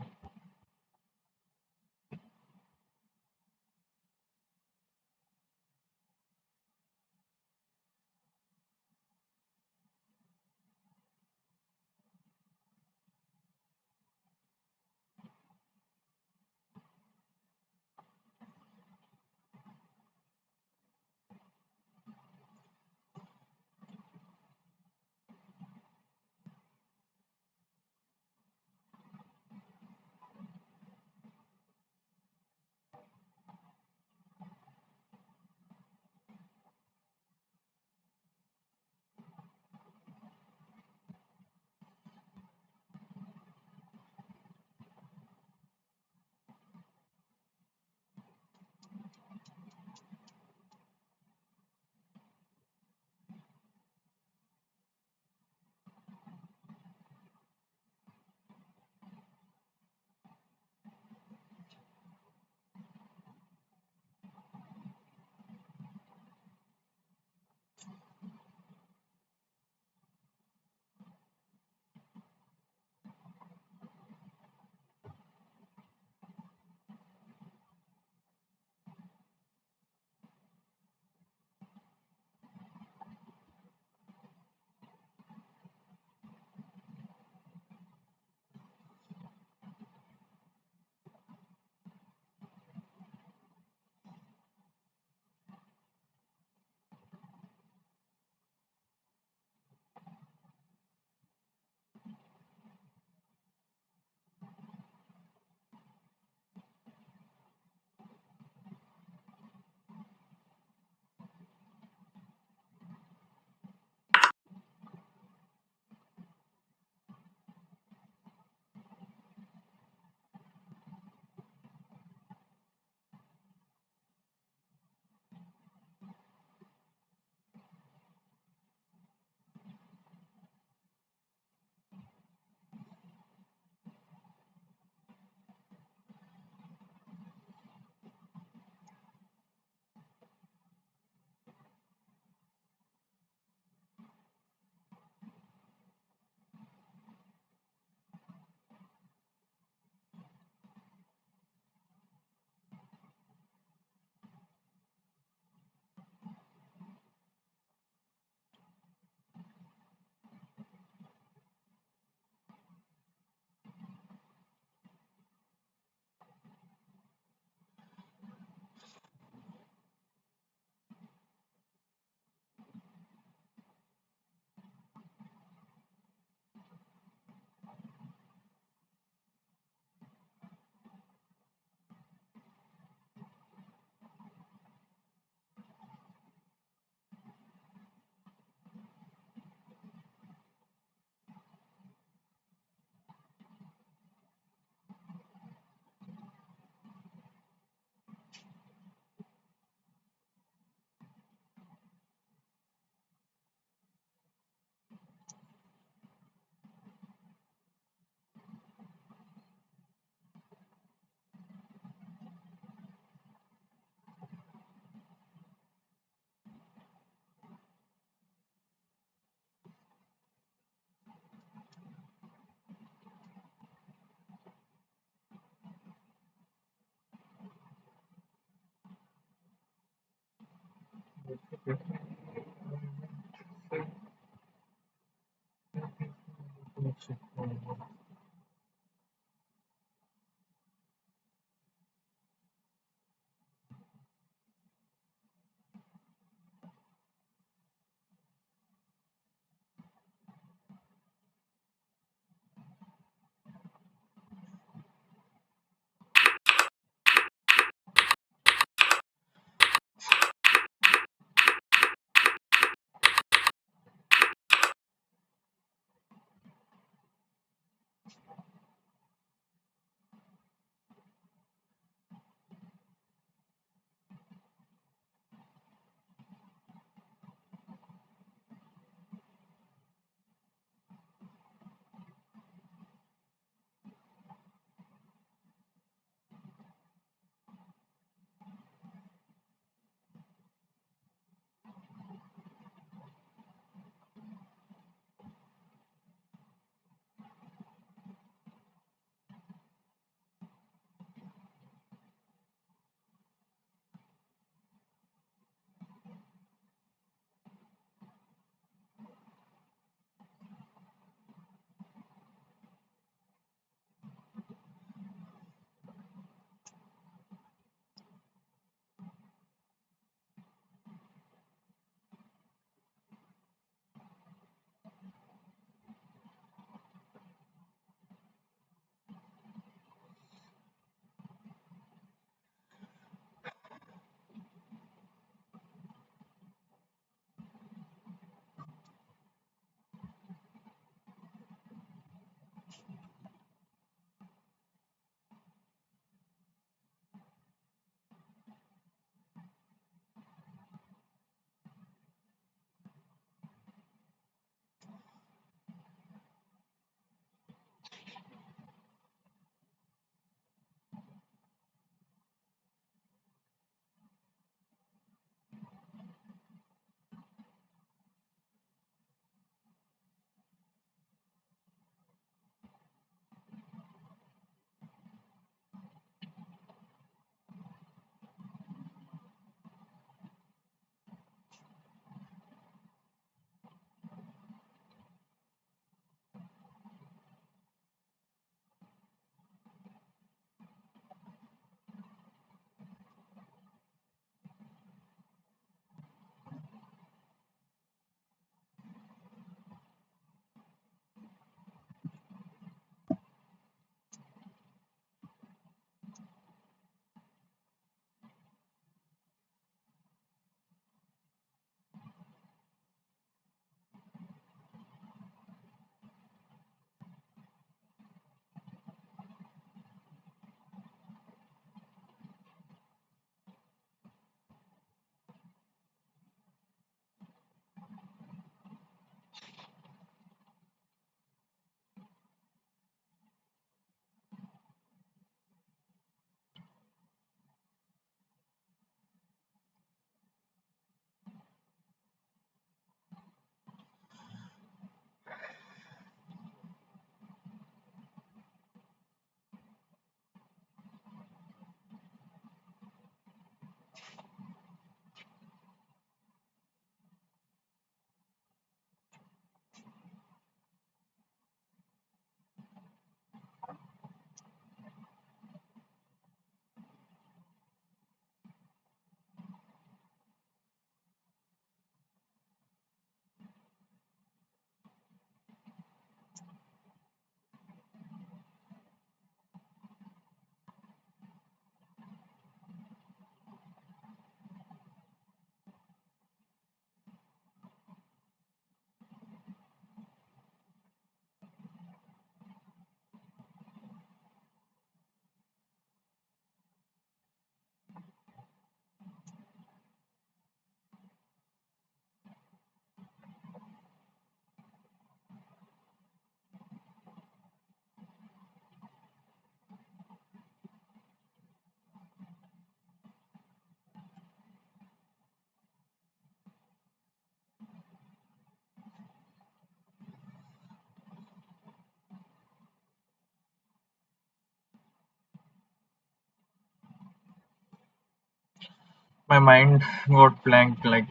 My mind got blank, like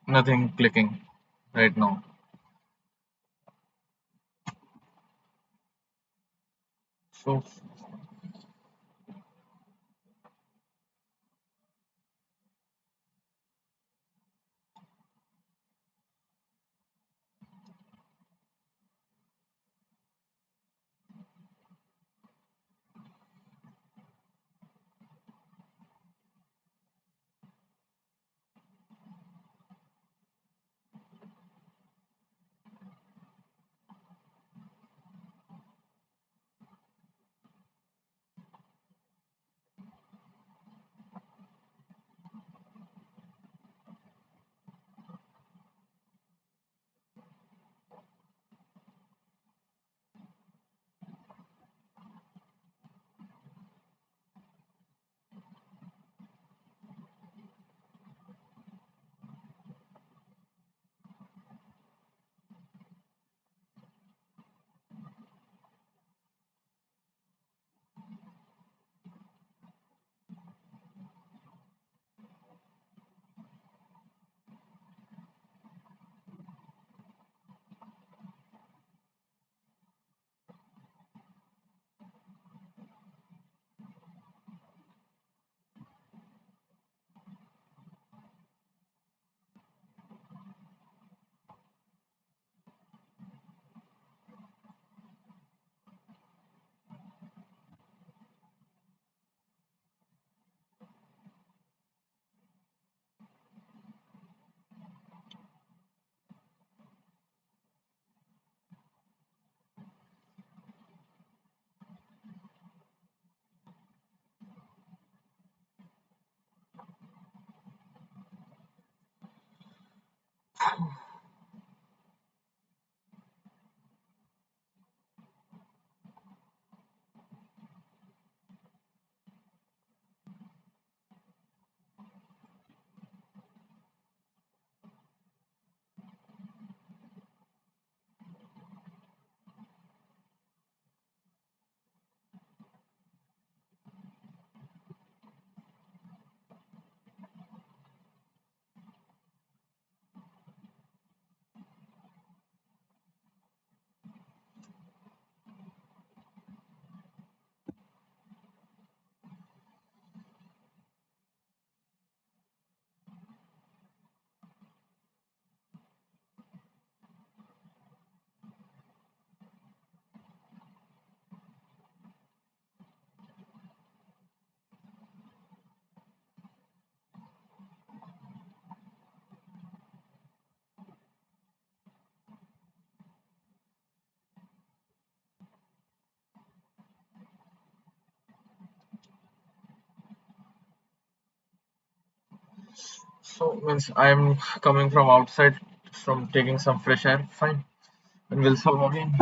nothing clicking right now. So, so means I'm coming from outside, from taking some fresh air. Fine, and we'll solve again.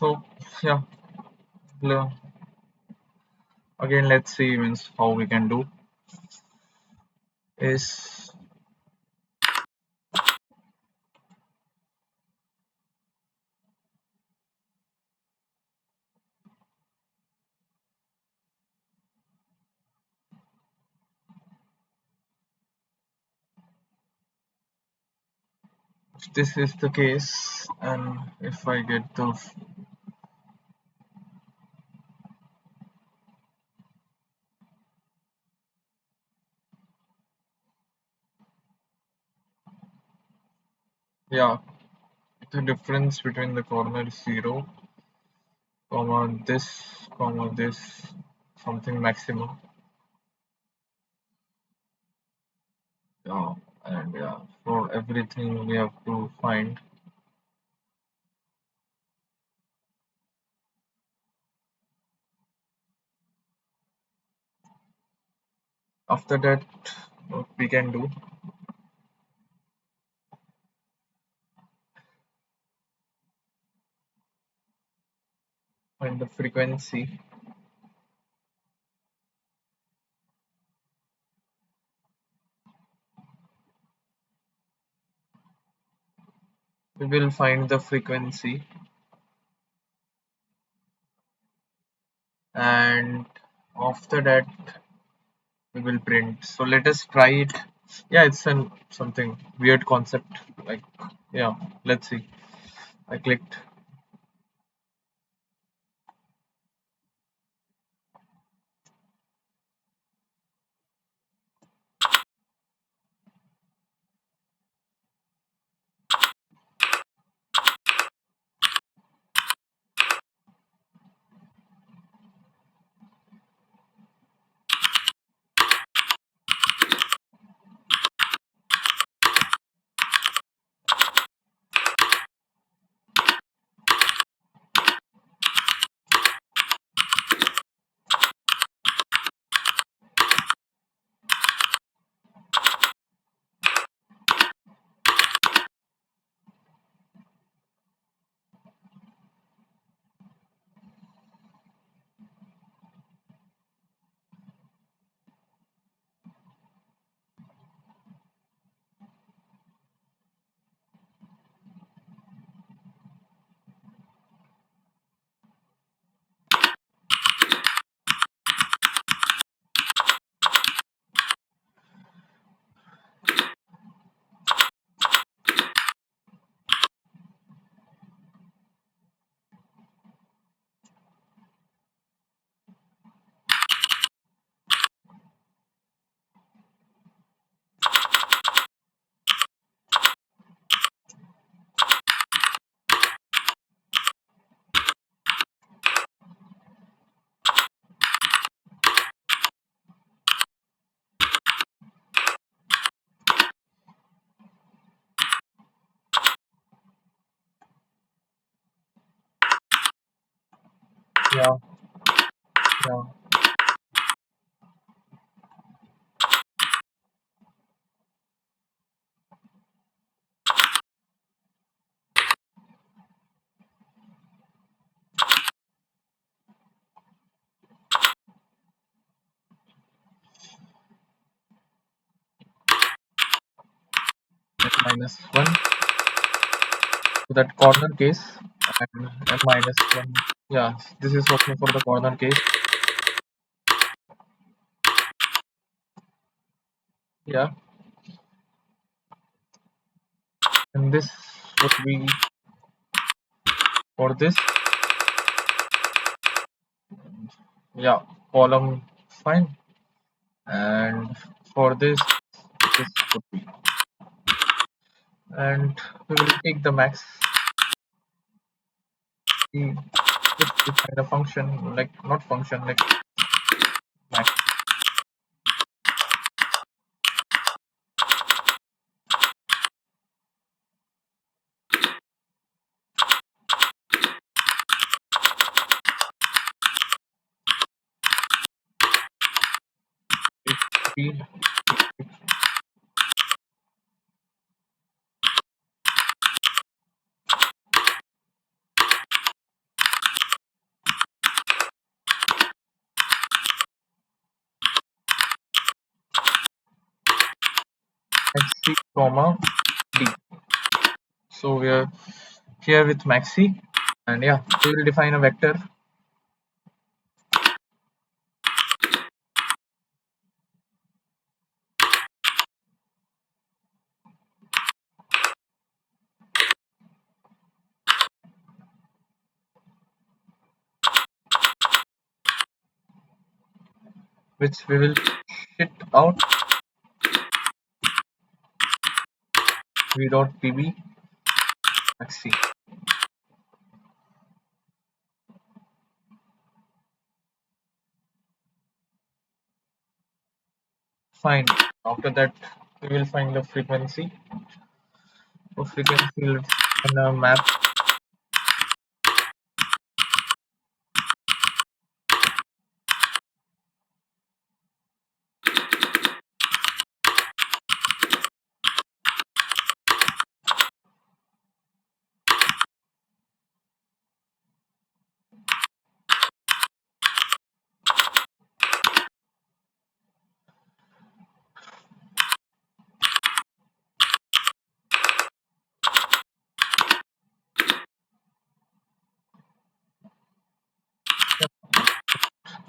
So yeah, le- again let's see means how we can do is if this is the case and if I get the yeah, the difference between the corner is 0 comma this comma this something maximum. Yeah, and yeah, for everything we have to find. After that, what we can do, find the frequency. We will find the frequency and after that we will print. So let us try it. Yeah, it's an something weird concept. Like yeah, let's see. I clicked yeah, yeah. N minus one to that corner case and n minus one. Yeah, this is working for the corner case. Yeah, and this would be for this. Yeah, column fine. And for this would be. And we will take the max. We just define a function like not function like max. If we maxi comma d. So we are here with maxi, and yeah, we will define a vector which we will shit out v dot pb maxi. Fine. After that, we will find the frequency. For frequency, let's find a map.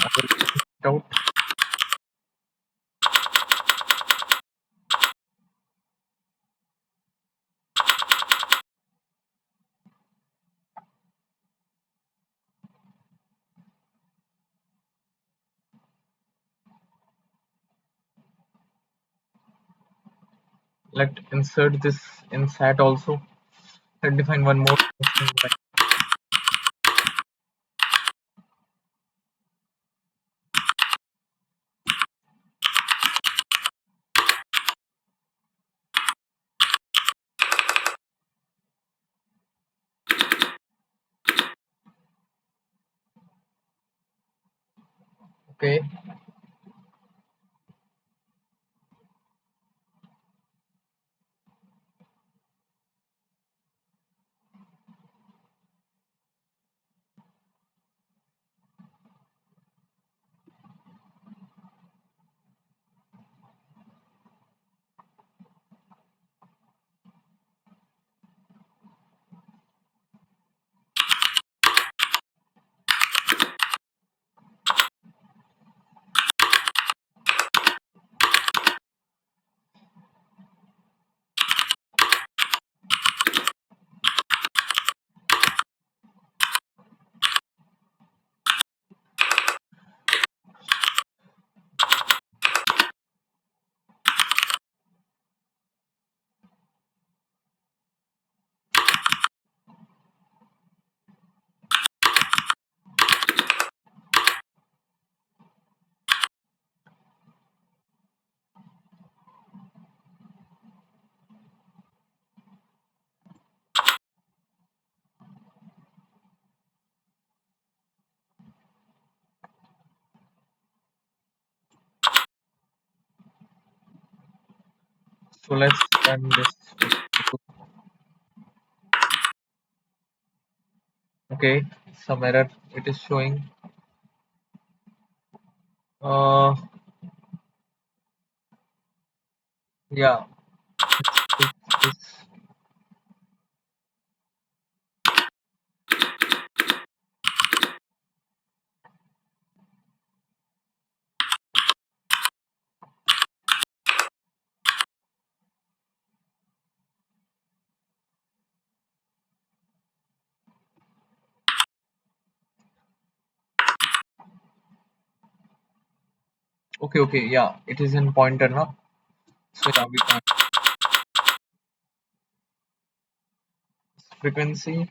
I will print it out. Let insert this in SAT also. Let define one more function like okay. So let's run this. Okay, some error it is showing. Uh, yeah. Let's fix this. Okay, okay, yeah, it is in pointer now. So yeah, we can frequency.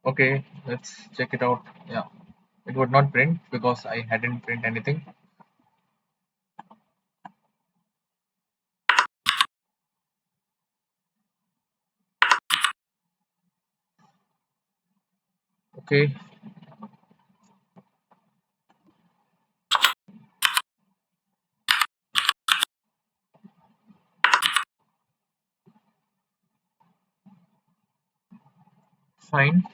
Okay, let's check it out. Yeah, it would not print because I hadn't print anything. Okay, fine.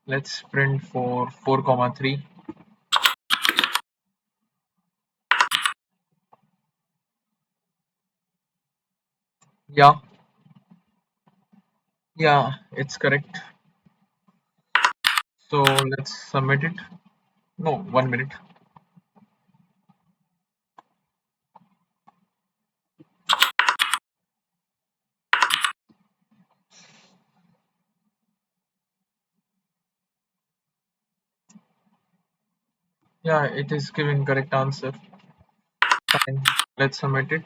Let's print for 4 comma 3. Yeah, yeah, it's correct. So let's submit it. No, 1 minute. Yeah, it is giving correct answer. Fine. Let's submit it.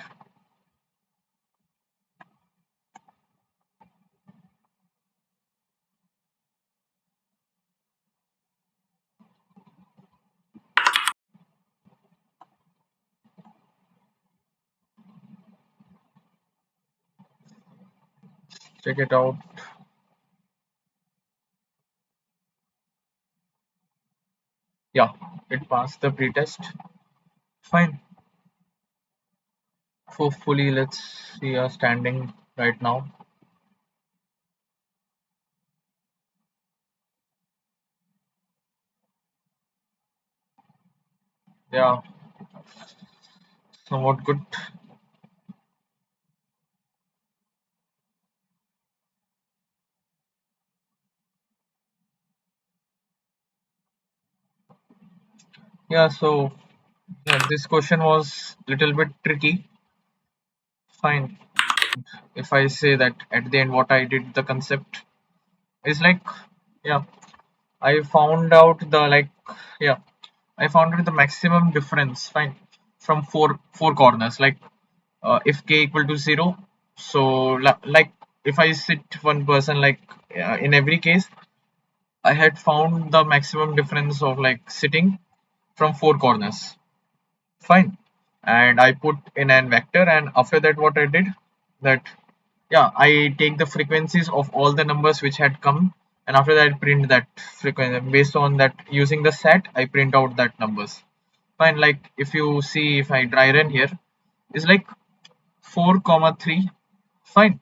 Check it out. Yeah, it passed the pretest. Fine. Hopefully, let's see our standing right now. Yeah, somewhat good. Yeah, so yeah, this question was little bit tricky. Fine. If I say that at the end what I did, the concept is like, yeah, I found out the yeah, I found out the maximum difference. Fine, from four corners. Like, if k equal to 0, so like if I sit one person, like, in every case, I had found the maximum difference of like sitting from four corners. Fine. And I put in an vector, and after that what I did, that, yeah, I take the frequencies of all the numbers which had come, and after that I print that frequency. Based on that, using the set, I print out that numbers. Fine. Like, if you see, if I dry run here, it's like 4 comma 3. Fine.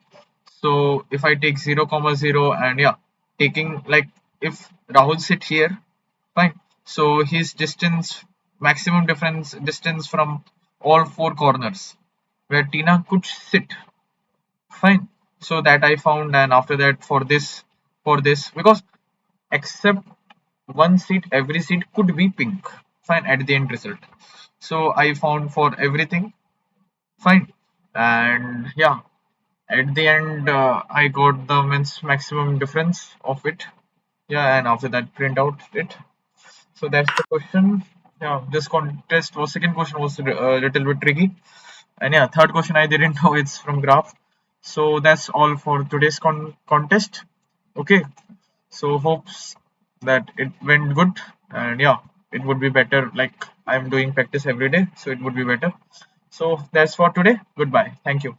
So if I take 0 comma 0, and yeah, taking, like, if Rahul sit here, fine, so his distance, maximum difference distance from all four corners where Tina could sit. Fine. So that I found, and after that, for this, because except one seat, every seat could be pink. Fine, at the end result. So I found for everything. Fine. And yeah, at the end, I got the maximum difference of it. Yeah, and after that, print out it. So that's the question. Yeah, this contest was, second question was a little bit tricky, and yeah, third question I didn't know it's from graph. So that's all for today's contest. Okay, so hopes that it went good, and yeah, it would be better. Like, I'm doing practice every day, so it would be better. So that's for today. Goodbye. Thank you.